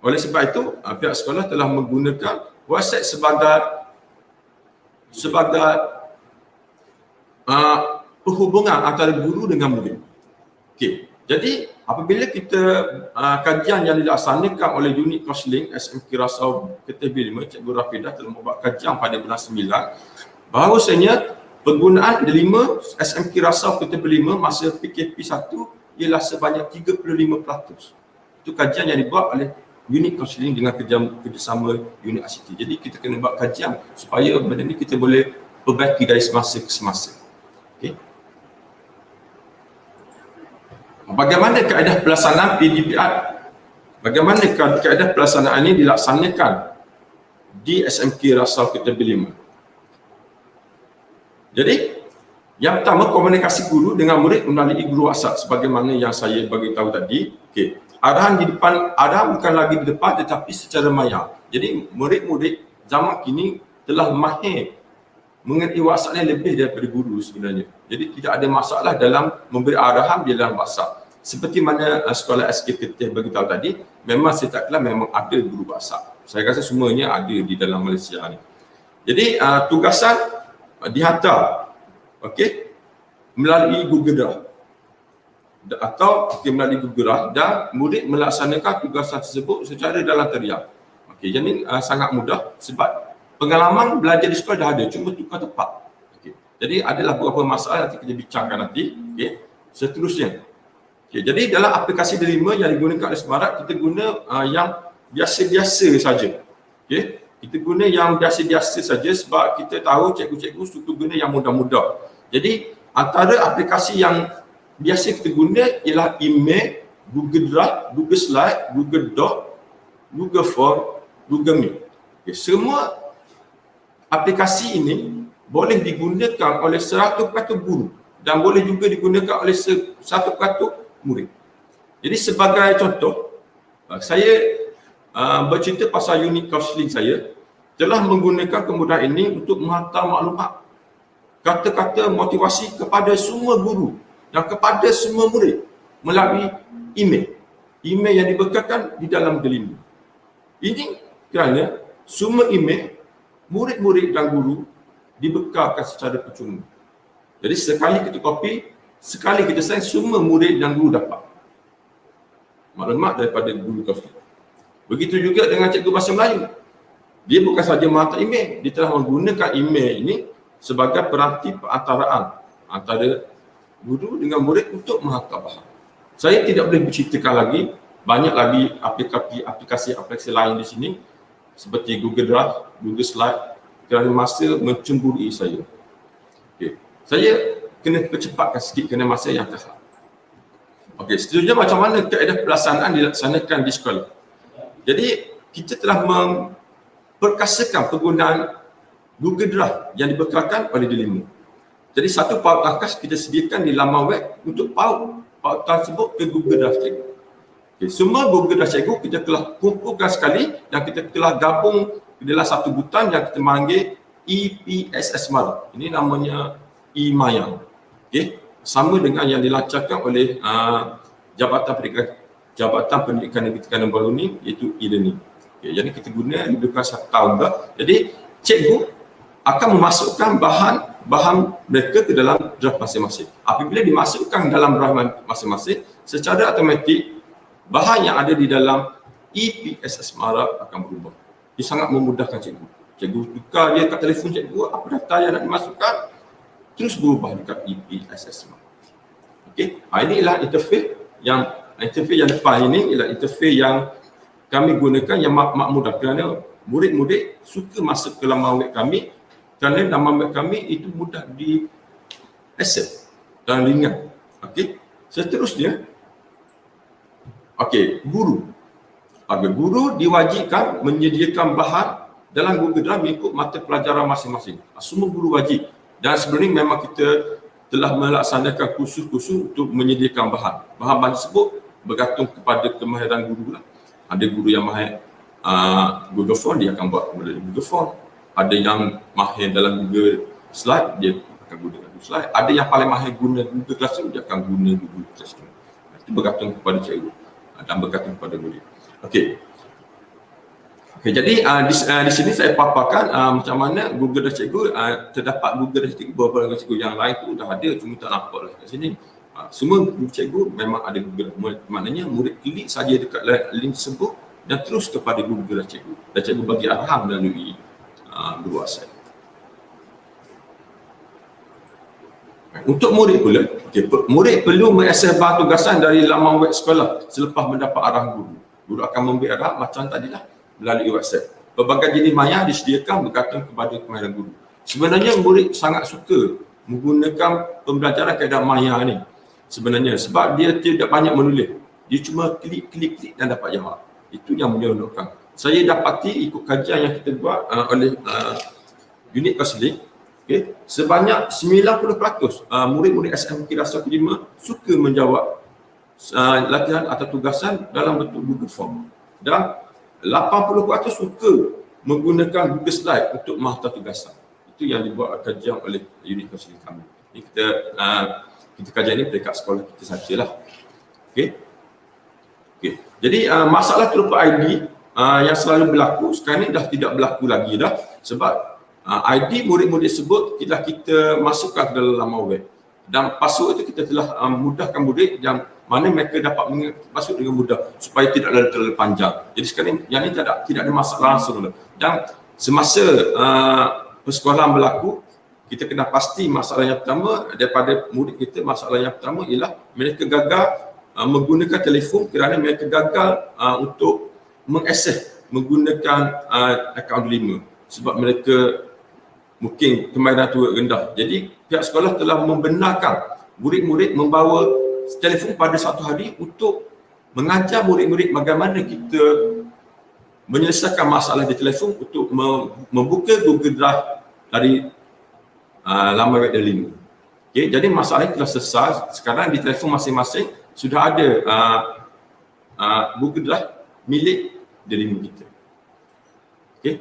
Oleh sebab itu, pihak sekolah telah menggunakan WhatsApp sebagai perhubungan antara guru dengan murid. Jadi apabila kita kajian yang dilaksanakan oleh unit kaunseling SMK Rasau KTB 5, Cikgu Rafidah telah membuat kajian pada bulan 9 bahawasanya penggunaan delima SMK Rasau KTB 5 masa PKP 1 ialah sebanyak 35%. Itu kajian yang dibuat oleh unit kaunseling dengan kerjasama unit ICT. Jadi kita kena buat kajian supaya benda ni kita boleh perbaiki dari semasa ke semasa. Bagaimana kaedah pelaksanaan PDPR? Bagaimana kaedah pelaksanaan ini dilaksanakan di SMK Rasau KTB 5? Jadi, yang pertama komunikasi guru dengan murid melalui guru WhatsApp sebagaimana yang saya bagi tahu tadi. Arahan di depan, arahan bukan lagi di depan tetapi secara maya. Jadi, murid-murid zaman kini telah mahir mengenai WhatsApp ni lebih daripada guru sebenarnya. Jadi tidak ada masalah dalam memberi arahan di dalam WhatsApp. Seperti mana sekolah SKKT beritahu tadi, memang setiap kelas memang ada guru WhatsApp. Saya rasa semuanya ada di dalam Malaysia ni. Jadi tugasan dihantar melalui Google Drive atau melalui Google Drive dan murid melaksanakan tugasan tersebut secara dalam tarian. Jadi sangat mudah sebab pengalaman belajar di sekolah dah ada, cuma tukar tempat. Jadi adalah beberapa masalah nanti kita bincangkan nanti. Seterusnya. Jadi dalam aplikasi delima yang digunakan oleh Semarak, kita guna yang biasa-biasa saja. Kita guna yang biasa-biasa saja sebab kita tahu cikgu-cikgu suka guna yang mudah-mudah. Jadi antara aplikasi yang biasa kita guna ialah email, Google Drive, Google Slide, Google Doc, Google Form, Google Meet. Semua aplikasi ini boleh digunakan oleh 100% guru dan boleh juga digunakan oleh 100% murid. Jadi sebagai contoh, saya bercerita pasal unit kaunseling saya telah menggunakan kemudahan ini untuk menghantar maklumat, kata-kata motivasi kepada semua guru dan kepada semua murid melalui email. Email yang dibekalkan di dalam delima. Ini kerana semua email murid-murid dan guru dibekalkan secara percuma. Jadi sekali kita copy, sekali kita send, semua murid dan guru dapat maklumat daripada guru kaunseling. Begitu juga dengan cikgu bahasa Melayu. Dia bukan saja menghantar email, dia telah menggunakan email ini sebagai peranti perantaraan antara guru dengan murid untuk menghantar bahan. Saya tidak boleh berceritakan lagi, banyak lagi aplikasi lain di sini seperti Google Drive, Google Slide kerana masa mencemburui saya. Saya kena percepatkan sikit kerana masa yang terhad. Okey, seterusnya macam mana kaedah pelaksanaan dilaksanakan di sekolah. Jadi kita telah memperkasakan penggunaan Google Drive yang dibekalkan oleh D5. Jadi satu paut angkas kita sediakan di laman web untuk paut tersebut ke Google Drive cikgu. Okay, semua Google Drive cikgu kita telah kumpulkan sekali dan kita telah gabung dalam satu butan yang kita panggil EPSS Mara. Ini namanya e-Mayang. Okay, sama dengan yang dilancarkan oleh Jabatan Pendidikan Negeri Terengganu baru ni, iaitu e-learning. Okay, jadi kita guna lebih kurang 1 tahun dah. Jadi cikgu akan memasukkan bahan mereka ke dalam draft masing-masing. Apabila dimasukkan dalam draft masing-masing, secara automatik bahan yang ada di dalam EPSS Mara akan berubah. Ia sangat memudahkan cikgu. Cikgu tukar dia kat telefon cikgu, apa data yang nak dimasukkan, terus berubah dekat EPSS Mara. Okey, inilah interface yang depan ini ialah interface yang kami gunakan yang mak mudah kerana murid-murid suka masuk ke laman web kami kerana laman web kami itu mudah di-access dan ringan. Okey, seterusnya, okey, guru. Guru diwajibkan menyediakan bahan dalam Google Drive mengikut mata pelajaran masing-masing. Semua guru wajib. Dan sebelum ini memang kita telah melaksanakan kursus-kursus untuk menyediakan bahan. Bahan-bahan tersebut bergantung kepada kemahiran guru lah. Ada guru yang mahir Google Form, dia akan buat melalui Google Form. Ada yang mahir dalam Google Slide, dia akan guna Google Slide. Ada yang paling mahir guna Google Classroom, dia akan guna Google Classroom. Itu bergantung kepada cikgu dan bergantung kepada murid. Okey. Jadi di sini saya paparkan macam mana Google Drive cikgu, terdapat Google Drive cikgu, beberapa cikgu yang lain tu dah ada, cuma tak nampak lah kat sini. Semua cikgu memang ada Google Drive. Maknanya murid klik saja dekat link tersebut dan terus kepada Google Drive cikgu. Dan cikgu bagi arahan melalui guru asal. Untuk murid pula, murid perlu mengakses bahan tugasan dari laman web sekolah selepas mendapat arahan guru. Guru akan memberi arahan macam tadilah melalui WhatsApp. Berbagai jenis maya disediakan bergantung kepada kemahiran guru. Sebenarnya murid sangat suka menggunakan pembelajaran kaedah maya ni. Sebenarnya sebab dia tidak banyak menulis. Dia cuma klik dan dapat jawab. Itu yang menyeronokkan. Saya dapati ikut kajian yang kita buat oleh unit kaunseling, sebanyak 90% murid-murid SMK Rasa 5 suka menjawab latihan atau tugasan dalam bentuk Google Form. Dan 80% suka menggunakan Google Slide untuk menghantar tugasan. Itu yang dibuat kajian oleh unit kaunseling kami. Ini kita kajian ini dekat sekolah kita sajalah. Okey. Jadi masalah terlupa ID yang selalu berlaku sekarang ni dah tidak berlaku lagi dah, sebab ID murid-murid tersebut kita masukkan ke dalam laman web. Dan password itu kita telah mudahkan murid yang mana mereka dapat mengingat password dengan mudah supaya tidak terlalu panjang. Jadi sekarang yang ini tidak ada masalah langsung. Dan semasa persekolahan berlaku, kita kena pasti masalah yang pertama daripada murid kita, masalah yang pertama ialah mereka gagal menggunakan telefon kerana mereka gagal untuk mengakses menggunakan akaun 5 sebab mereka mungkin kemahiran tu rendah. Jadi pihak sekolah telah membenarkan murid-murid membawa telefon pada satu hari untuk mengajar murid-murid bagaimana kita menyelesaikan masalah di telefon untuk membuka Google Drive dari laman web D5. Okay, jadi masalah ini telah selesai. Sekarang di telefon masing-masing sudah ada Google Drive milik D5 kita. Okay.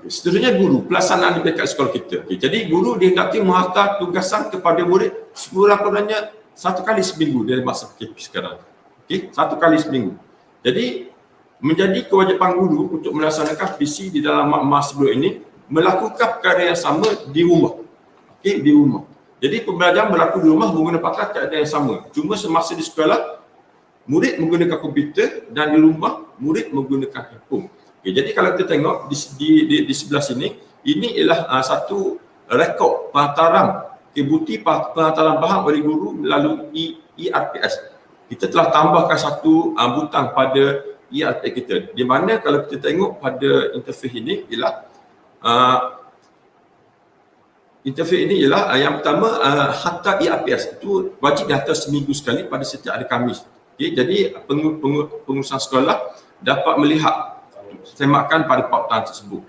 Seterusnya guru, pelaksanaan di dekat sekolah kita. Jadi guru dihendaki menghantar tugasan kepada murid sekurang-kurangnya 1 kali seminggu dari masa PKP sekarang. Satu kali seminggu. Jadi menjadi kewajipan guru untuk melaksanakan PC di dalam masa sebelum ini melakukan perkara yang sama di rumah. Di rumah. Jadi pembelajaran berlaku di rumah menggunakan keadaan yang sama. Cuma semasa di sekolah murid menggunakan komputer dan di rumah murid menggunakan handphone. Jadi kalau kita tengok di sebelah sini, ini ialah satu rekod penghantaran bukti penghantaran bahan oleh guru melalui ERPS. Kita telah tambahkan satu butang pada ERPS kita, di mana kalau kita tengok pada interface ini ialah interface ini ialah yang pertama hantar ERPS itu wajib dihantar seminggu sekali pada setiap hari Khamis. Okay, jadi pengurusan sekolah dapat melihat semakan pada pautan tersebut.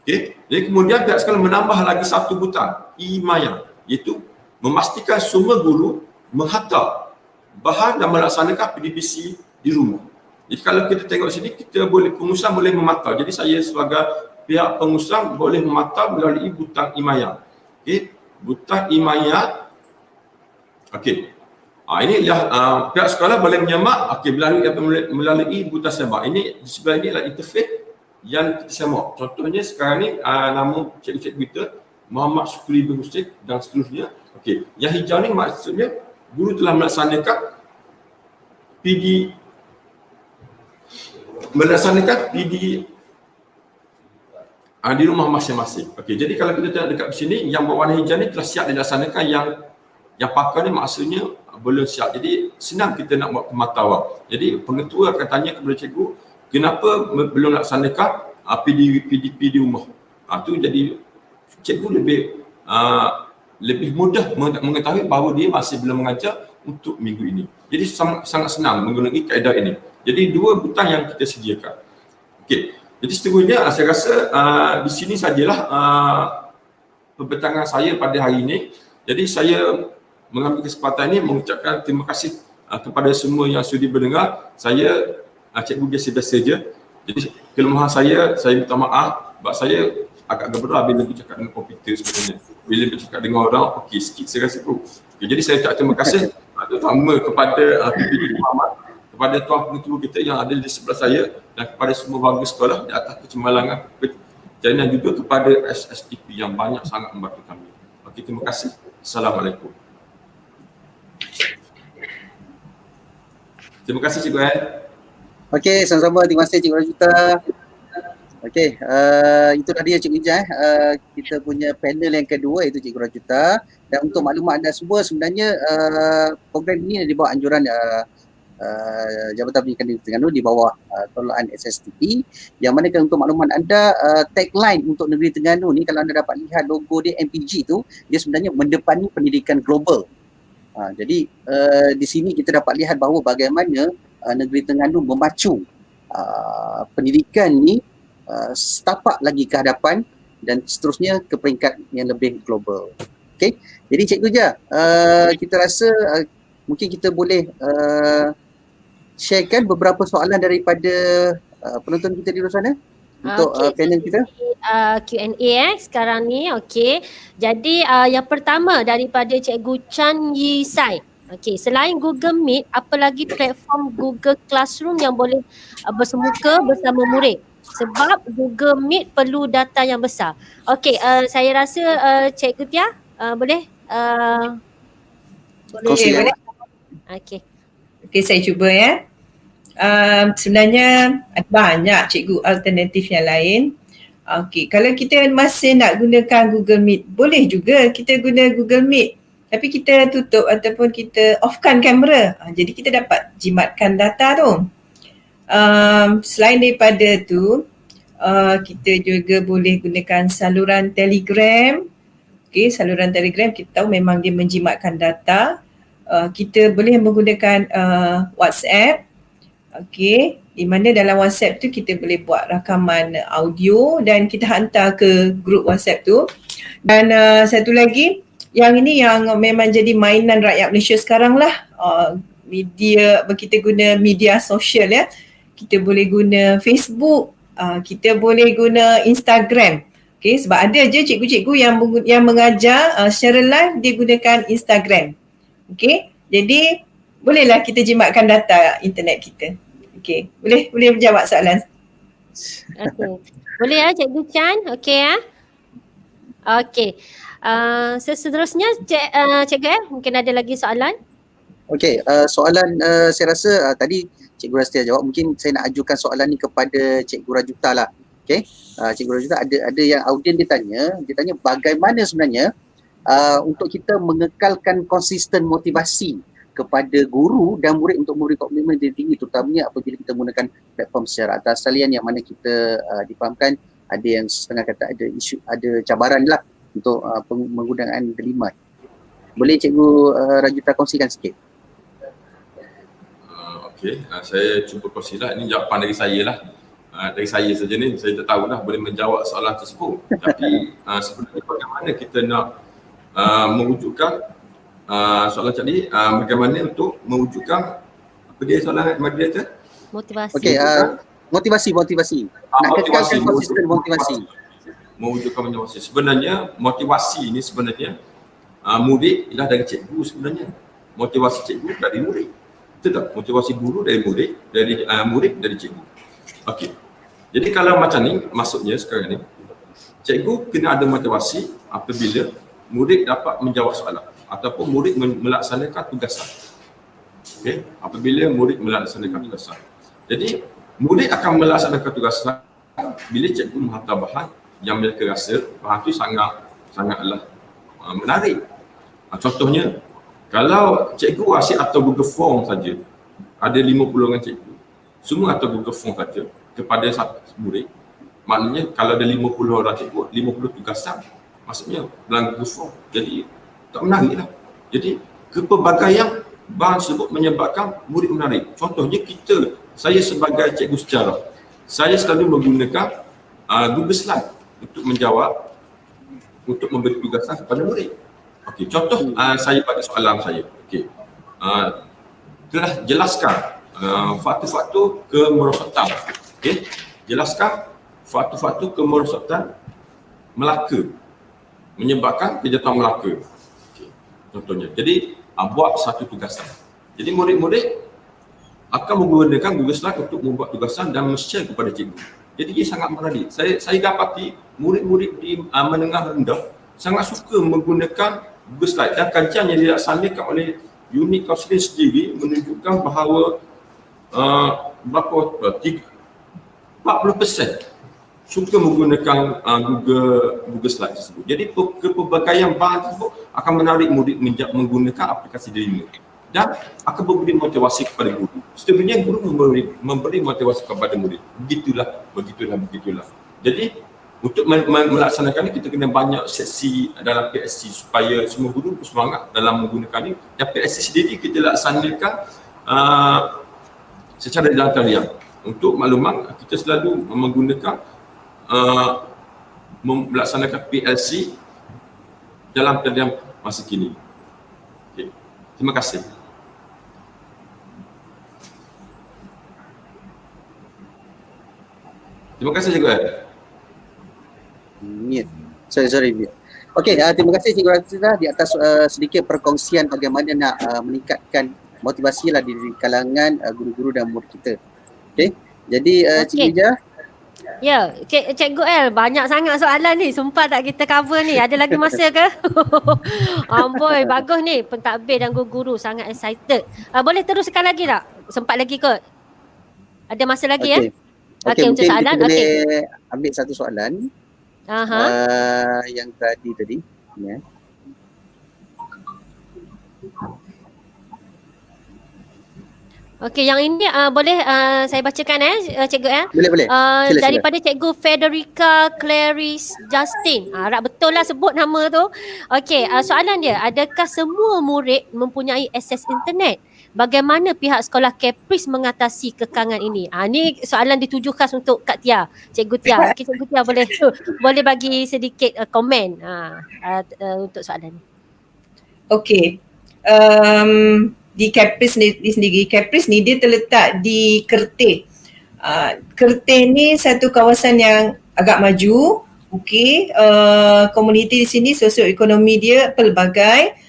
Okay. Jadi kemudian pihak sekolah menambah lagi satu butang e-maya, iaitu memastikan semua guru menghantar bahan dan melaksanakan PDPC di rumah. Jadi kalau kita tengok sini, pengurusan boleh memantau. Jadi saya sebagai pihak pengurusan boleh memantau melalui butang e-maya. Okay. Butang e-maya. Okey. Ini pihak sekolah boleh menyemak melalui butang semak. Ini di sebelah ini adalah interface yang kita semak. Contohnya sekarang ni nama cikgu-cikgu kita Muhammad Syukri bin Hussein dan seterusnya. Okey. Yang hijau ni maksudnya guru telah melaksanakan PD di rumah masing-masing. Okey, jadi kalau kita tengok dekat sini, yang berwarna hijau ni telah siap dilaksanakan, yang pakar ni maksudnya belum siap. Jadi senang kita nak buat pemantauan. Jadi pengetua akan tanya kepada cikgu, kenapa belum laksanakan PDP di rumah? Tu jadi cikgu lebih mudah mengetahui bahawa dia masih belum mengajar untuk minggu ini. Jadi sangat senang menggunakan kaedah ini. Jadi dua butang yang kita sediakan. Okey. Jadi seterusnya saya rasa di sini sajalah pembentangan saya pada hari ini. Jadi saya mengambil kesempatan ini mengucapkan terima kasih kepada semua yang sudi mendengar. Saya cikgu biasa-biasa saja. Jadi kelemahan saya minta maaf sebab saya agak geberah bila bercakap dengan komputer sebenarnya. Bila bercakap dengan orang, okey sikit saya rasa tu. Okay, jadi saya ucap terima kasih terutama kepada PPD Muhammad, kepada tuan pengetua kita yang ada di sebelah saya dan kepada semua warga sekolah di atas kecemerlangan dan juga kepada SSTP yang banyak sangat membantu kami. Okey, terima kasih. Assalamualaikum. Terima kasih Cikgu An. Okey, sama-sama. Terima kasih Cikgu Rajuta. Okey, itu tadi Cikgu Ijah. Kita punya panel yang kedua iaitu Cikgu Rajuta. Dan untuk maklumat anda semua, sebenarnya program ini di bawah anjuran Jabatan Pendidikan Negeri Terengganu di bawah tolak SSTP, yang mana untuk maklumat anda, tagline untuk Negeri Terengganu ni, kalau anda dapat lihat logo dia MPG tu, dia sebenarnya mendepani pendidikan global. Jadi di sini kita dapat lihat bahawa bagaimana Negeri Terengganu memacu pendidikan ni setapak lagi ke hadapan dan seterusnya ke peringkat yang lebih global. Okay, jadi Cikgu Jah, kita rasa mungkin kita boleh sharekan beberapa soalan daripada penonton kita di luar sana untuk panel kita. Q&A sekarang ni. Okey. Jadi yang pertama daripada Cikgu Chan Yi Sai. Okey, selain Google Meet, apa lagi platform Google Classroom yang boleh bersemuka bersama murid? Sebab Google Meet perlu data yang besar. Okey, saya rasa Cikgu Tia boleh? Boleh. Okey. Okey, saya cuba ya. Sebenarnya ada banyak cikgu alternatif yang lain. Okey, kalau kita masih nak gunakan Google Meet, boleh juga kita guna Google Meet. Tapi kita tutup ataupun kita offkan kamera. Jadi kita dapat jimatkan data tu. Selain daripada tu, kita juga boleh gunakan saluran Telegram. Okey, saluran Telegram kita tahu memang dia menjimatkan data. Kita boleh menggunakan WhatsApp. Okey, di mana dalam WhatsApp tu kita boleh buat rakaman audio dan kita hantar ke grup WhatsApp tu. Dan satu lagi, yang ini yang memang jadi mainan rakyat Malaysia sekarang lah. Media, kita guna media sosial ya. Kita boleh guna Facebook, kita boleh guna Instagram. Okay, sebab ada je cikgu-cikgu yang mengajar secara live dia gunakan Instagram. Okay, jadi bolehlah kita jimatkan data internet kita. Okay, boleh menjawab soalan. Okay. Boleh ya Cikgu Chan? Okay ya. Okay. Seterusnya Cikgu mungkin ada lagi soalan? Okey, soalan saya rasa tadi Cikgu Rastia jawab. Mungkin saya nak ajukan soalan ni kepada Cikgu Rajuta lah. Okey, Cikgu Rajuta ada yang audien dia tanya bagaimana sebenarnya untuk kita mengekalkan konsisten motivasi kepada guru dan murid untuk memberi komitmen yang tinggi, terutamanya apabila kita menggunakan platform secara atas talian yang mana kita difahamkan ada yang setengah kata ada isu, ada cabaran lah untuk penggunaan delima. Boleh Cikgu Rajuta kongsikan sikit? Okey, saya cuba kongsilah. Ini jawapan dari saya lah. Dari saya saja ni, saya tak tahulah boleh menjawab soalan tersebut. Tapi sebenarnya bagaimana kita nak mewujudkan soalan tadi, bagaimana untuk mewujudkan apa dia soalan moderator? Motivasi. Okey, motivasi. Nak kekalkan konsisten motivasi. Mewujudkan motivasi. Sebenarnya motivasi ni sebenarnya murid ialah dari cikgu sebenarnya. Motivasi cikgu dari murid. Betul tak? Motivasi guru dari murid, dari murid dari cikgu. Okey. Jadi kalau macam ni, maksudnya sekarang ni, cikgu kena ada motivasi apabila murid dapat menjawab soalan ataupun murid melaksanakan tugasan. Okey, apabila murid melaksanakan tugasan. Jadi, murid akan melaksanakan tugasan bila cikgu menghantar bahan yang mereka rasa bahan tu sangatlah menarik. Contohnya, kalau cikgu asyik atau Google Form saja, ada 50 orang cikgu, semua atau Google Form saja kepada satu murid, maknanya kalau ada 50 orang cikgu, 50 tugasan, maksudnya dalam Google Form. Jadi tak menarik lah. Jadi kepelbagaian bahan tersebut menyebabkan murid menarik. Contohnya saya sebagai cikgu sejarah, saya selalu menggunakan Google Slide untuk menjawab, untuk memberi tugasan kepada murid. Okey, contoh saya pada soalan saya. Okey. Telah jelaskan faktor-faktor kemerosotan. Okey, jelaskan faktor-faktor kemerosotan Melaka menyebabkan kejatuhan Melaka. Okey, contohnya. Jadi buat satu tugasan. Jadi murid-murid akan menggunakan Google Slide untuk membuat tugasan dan share kepada cikgu. Jadi ia sangat menarik. Saya dapati murid-murid di menengah rendah sangat suka menggunakan Google Slide, dan kajian yang dilaksanakan oleh unit kaunseling sendiri menunjukkan bahawa 40% suka menggunakan Google Slide tersebut. Jadi kepelbagaian bahan tersebut akan menarik murid menggunakan aplikasi Delima dan akan memberi motivasi kepada guru. Sebenarnya guru memberi motivasi kepada murid. Begitulah. Jadi untuk melaksanakan ini, kita kena banyak sesi dalam PSC supaya semua guru bersemangat dalam menggunakan ini. Dan PSC sendiri kita laksanakan secara dalam talian. Untuk makluman, kita selalu menggunakan melaksanakan PLC dalam talian masa kini. Okay. Terima kasih. Terima kasih Cikgu. Sorry. Okey, terima kasih Cikgu Rajuta di atas sedikit perkongsian bagaimana nak meningkatkan motivasi lah di kalangan guru-guru dan murid kita. Okey, jadi Cikgu Ija. Ya, Cikgu L, banyak sangat soalan ni. Sumpah tak kita cover ni. Ada lagi masa ke? Amboi, bagus ni. Pentadbir dan guru-guru sangat excited. Boleh teruskan lagi tak? Sempat lagi kot? Ada masa lagi ya? Okey, untuk soalan. Kita boleh ambil satu soalan. Yang tadi ya. Okey, yang ini boleh saya bacakan Cikgu Boleh. Sila. Daripada Cikgu Federica Clarice Justin. Harap betul lah sebut nama tu. Okey, soalan dia, adakah semua murid mempunyai akses internet? Bagaimana pihak sekolah Caprice mengatasi kekangan ini? Ni soalan dituju khas untuk Kak Tia, Cikgu Tia. Okay, Cikgu Tia boleh bagi sedikit komen untuk soalan ni. Okey. Di Caprice ni sendiri, Caprice ni dia terletak di Kerteh. Kerteh ni satu kawasan yang agak maju. Okey, komuniti di sini sosioekonomi dia pelbagai.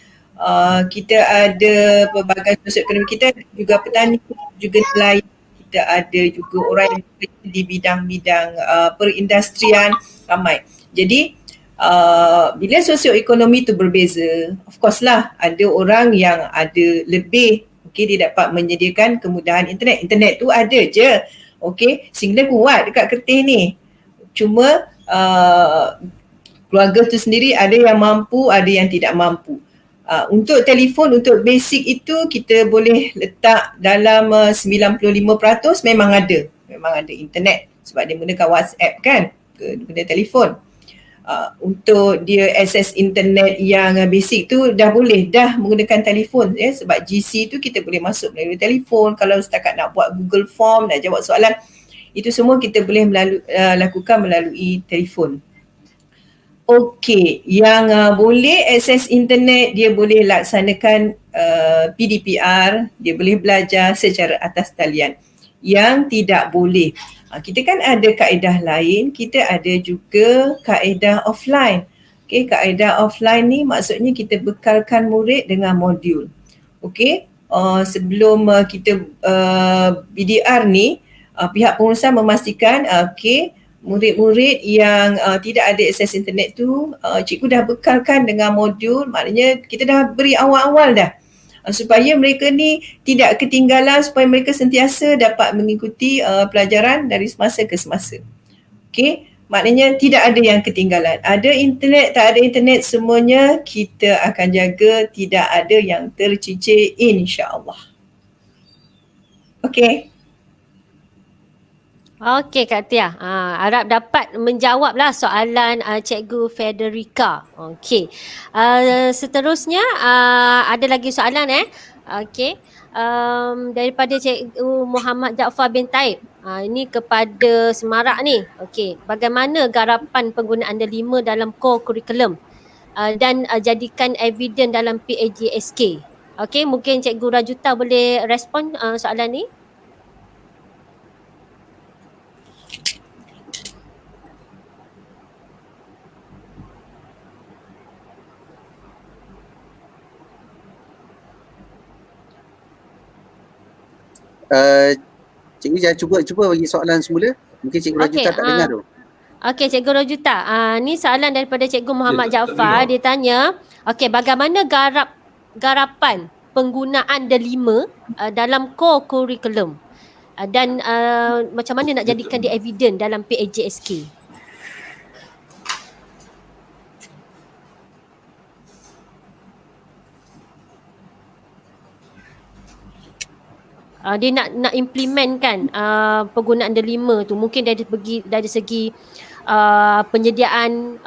Kita ada pelbagai sosioekonomi, kita juga petani, juga nelayan, kita ada juga orang yang bekerja di bidang-bidang perindustrian, ramai. Jadi bila sosioekonomi tu berbeza, of course lah ada orang yang ada lebih, okey, dia dapat menyediakan kemudahan internet. Internet tu ada je, okey, signal kuat dekat Kerteh ni. Cuma keluarga tu sendiri ada yang mampu, ada yang tidak mampu. Untuk telefon, untuk basic itu kita boleh letak dalam 95% memang ada internet sebab dia menggunakan WhatsApp kan, guna telefon. untuk dia akses internet yang basic tu dah boleh dah menggunakan telefon ya, sebab GC tu kita boleh masuk melalui telefon. Kalau setakat nak buat Google Form, nak jawab soalan, itu semua kita boleh lakukan melalui telefon. Okey, yang boleh akses internet dia boleh laksanakan PDPR, dia boleh belajar secara atas talian. Yang tidak boleh, kita kan ada kaedah lain, kita ada juga kaedah offline. Okey, kaedah offline ni maksudnya kita bekalkan murid dengan modul. Okey, sebelum kita BDR ni, pihak pengurusan memastikan okey, murid-murid yang tidak ada akses internet tu, cikgu dah bekalkan dengan modul, maknanya kita dah beri awal-awal dah. Supaya mereka ni tidak ketinggalan, supaya mereka sentiasa dapat mengikuti pelajaran dari semasa ke semasa. Okey, maknanya tidak ada yang ketinggalan. Ada internet, tak ada internet, semuanya kita akan jaga tidak ada yang tercicir, insya-Allah. Okey. Okey Kak Tia, harap dapat menjawablah soalan Cikgu Federica. Okey, seterusnya ada lagi soalan Okey, daripada Cikgu Muhammad Jaafar bin Taib. Ini kepada Semarak ni. Okey, bagaimana garapan penggunaan D5 dalam core curriculum dan jadikan evidence dalam PAJSK? Okey, mungkin Cikgu Rajuta boleh respon soalan ni. Cikgu jangan cuba bagi soalan semula. Mungkin Cikgu Rajuta tak dengar tu. Okey, Cikgu Rajuta. Ni soalan daripada Cikgu Muhammad Jaafar. Dia tanya, okey, bagaimana garapan penggunaan D5 dalam core curriculum dan macam mana nak jadikan dia evident dalam PAJSK? Dia nak implementkan penggunaan D5 tu, mungkin dari segi penyediaan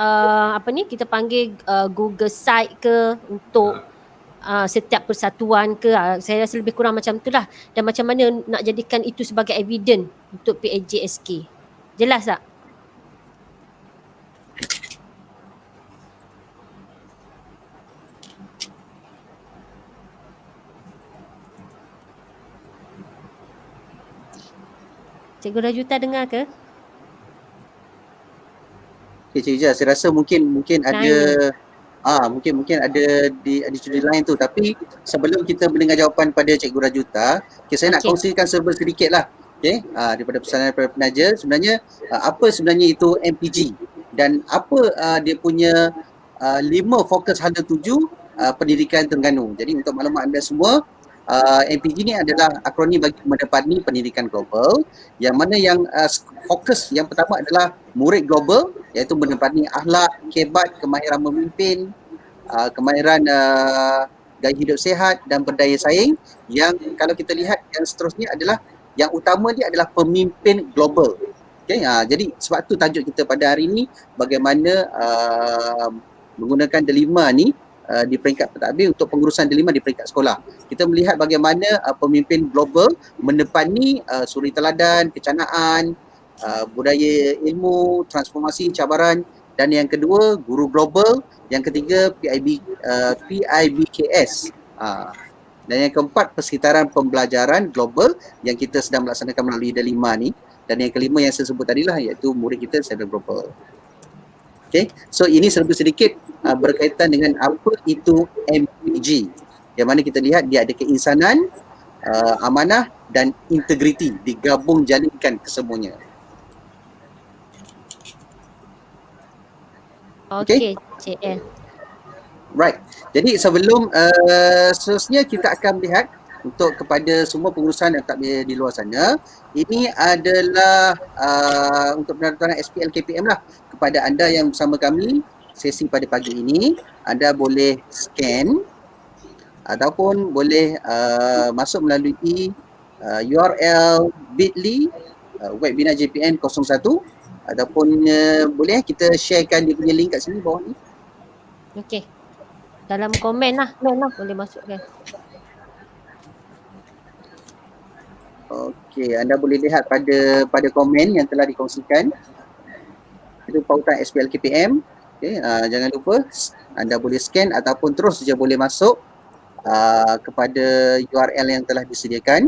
kita panggil Google Site ke untuk setiap persatuan ke, saya rasa lebih kurang macam tu lah, dan macam mana nak jadikan itu sebagai evidence untuk PAJSK. Jelas tak? Cikgu Rajuta dengar ke? Okay, Cikgu Ijaz, saya rasa mungkin ada mungkin ada di sudut lain tu, tapi sebelum kita mendengar jawapan pada Cikgu Rajuta, saya nak kongsikan serba sedikit lah. Okay, daripada pesanan daripada penaja, sebenarnya apa sebenarnya itu MPG dan apa dia punya 5 fokus hala tuju pendidikan Terengganu. Jadi untuk maklumat anda semua, MPG ni adalah akronim bagi menepani pendidikan global, yang mana yang fokus yang pertama adalah murid global, iaitu menepani akhlak, kebat, kemahiran memimpin, kemahiran gaya hidup sihat dan berdaya saing. Yang kalau kita lihat yang seterusnya adalah yang utama dia adalah pemimpin global. Okay, jadi sebab tu tajuk kita pada hari ini bagaimana menggunakan D5 ni di peringkat pentadbir untuk pengurusan D5 di peringkat sekolah. Kita melihat bagaimana pemimpin global menepani suri teladan, kecanaan, budaya ilmu, transformasi, cabaran, dan yang kedua guru global, yang ketiga PIBKS. Dan yang keempat persekitaran pembelajaran global yang kita sedang melaksanakan melalui D5 ni, dan yang kelima yang saya sebut tadilah iaitu murid kita secara global. Okay, so ini serba sedikit berkaitan dengan apa itu MPG, yang mana kita lihat dia ada keinsanan, amanah dan integriti digabung jalinkan kesemuanya. Okay, CL. Right. Jadi sebelum seterusnya kita akan melihat untuk kepada semua pengurusan yang tak di luar sana, ini adalah untuk penandatanganan SPL KPM lah. Kepada anda yang bersama kami sesi pada pagi ini, anda boleh scan ataupun boleh masuk melalui URL bit.ly webinar JPN 01 ataupun boleh kita sharekan dia punya link kat sini bawah ni. Okey. Dalam komen lah boleh masukkan. Okey, anda boleh lihat pada komen yang telah dikongsikan. Itu pautan SPL KPM. Okey, jangan lupa anda boleh scan ataupun terus saja boleh masuk kepada URL yang telah disediakan.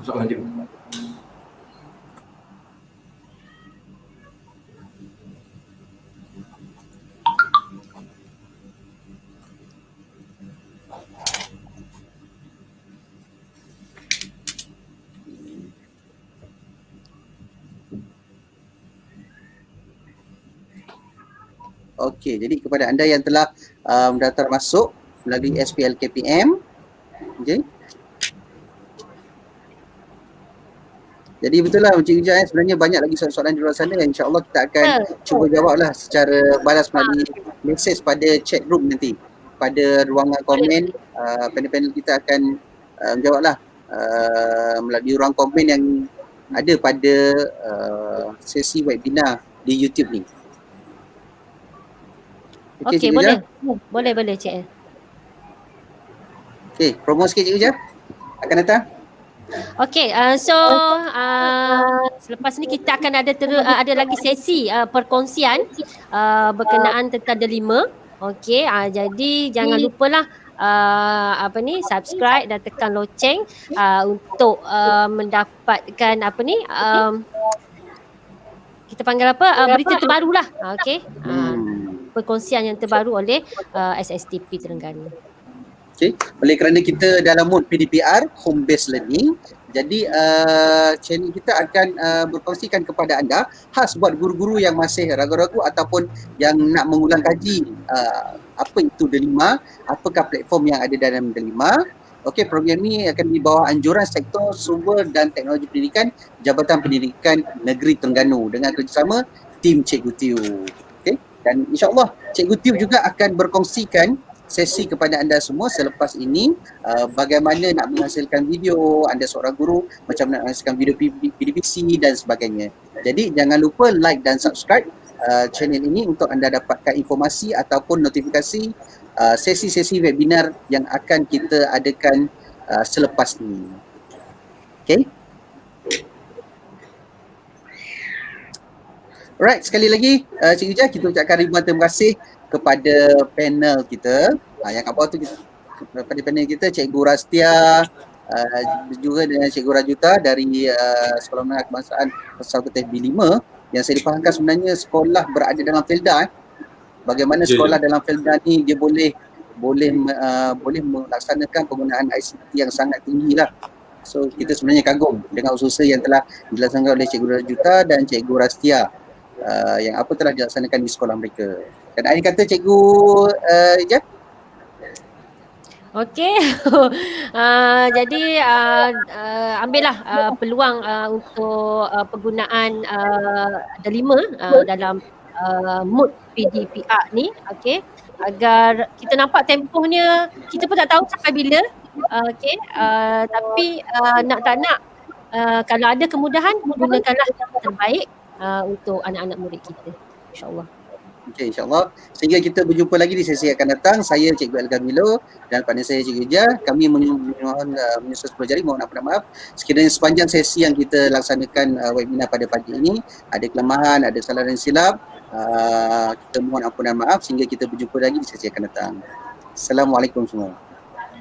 Soalan dia. Okey, jadi kepada anda yang telah daftar masuk melalui SPL KPM, okey. Jadi betul lah Encik Ujah, sebenarnya banyak lagi soalan-soalan di luar sana yang insya-Allah kita akan cuba jawablah secara balas melalui mesej pada chat room nanti. Pada ruangan komen, panel-panel kita akan menjawablah melalui ruang komen yang ada pada sesi webinar di YouTube ni. Okey, Cik boleh. Ujah? Boleh Cik El. Okey, promo sikit Cik Ujah. Akan datang. Okey, selepas ni kita akan ada lagi sesi perkongsian berkenaan tentang delima. Okey, jadi jangan lupalah subscribe dan tekan loceng untuk mendapatkan kita panggil berita terbarulah. Okey. Perkongsian yang terbaru oleh SSTP Terengganu. Okay. Oleh kerana kita dalam mood PDPR, home based learning, jadi channel kita akan berkongsikan kepada anda khas buat guru-guru yang masih ragu-ragu ataupun yang nak mengulang kaji apa itu delima, apakah platform yang ada dalam delima. Okey, program ni akan di bawah anjuran Sektor Sumber dan Teknologi Pendidikan Jabatan Pendidikan Negeri Terengganu dengan kerjasama tim Cikgu Tiu. Okey, dan insya-Allah Cikgu Tiu juga akan berkongsikan sesi kepada anda semua selepas ini bagaimana nak menghasilkan video, anda seorang guru macam nak menghasilkan video PDPC dan sebagainya. Jadi jangan lupa like dan subscribe channel ini untuk anda dapatkan informasi ataupun notifikasi sesi-sesi webinar yang akan kita adakan selepas ini. Okay. Alright, sekali lagi Cik Ujah, kita ucapkan ribuan terima kasih kepada panel kita. Yang kat bawah tu pada panel kita Cikgu Rastia juga dengan Cikgu Rajuta dari Sekolah Menengah Kebangsaan Persaudaraan Keteh B5 yang saya difahamkan sebenarnya sekolah berada dalam Felda. Bagaimana sekolah dalam Felda ni dia boleh melaksanakan penggunaan ICT yang sangat tinggi lah. So kita sebenarnya kagum dengan usaha yang telah dilaksanakan oleh Cikgu Rajuta dan Cikgu Rastia yang telah dilaksanakan di sekolah mereka. Dan akhir kata Cikgu Ijaz. Okey. Jadi ambillah peluang untuk penggunaan delima dalam mood PDPR ni, okey, agar kita nampak tempohnya kita pun tak tahu sampai bila, okey, tapi nak tak nak kalau ada kemudahan gunakanlah yang terbaik untuk anak-anak murid kita, insya-Allah. Okey, insya-Allah. Sehingga kita berjumpa lagi di sesi akan datang. Saya Cikgu Elga Milo dan partner saya Cikgu Ijaz. Kami mohon menyusul 10 jari, mohon maaf. Sekiranya sepanjang sesi yang kita laksanakan webinar pada pagi ini ada kelemahan, ada salah dan silap, kita mohon ampunan maaf sehingga kita berjumpa lagi di sesi akan datang. Assalamualaikum semua.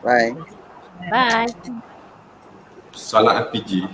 Bye. Bye. Salam RPG.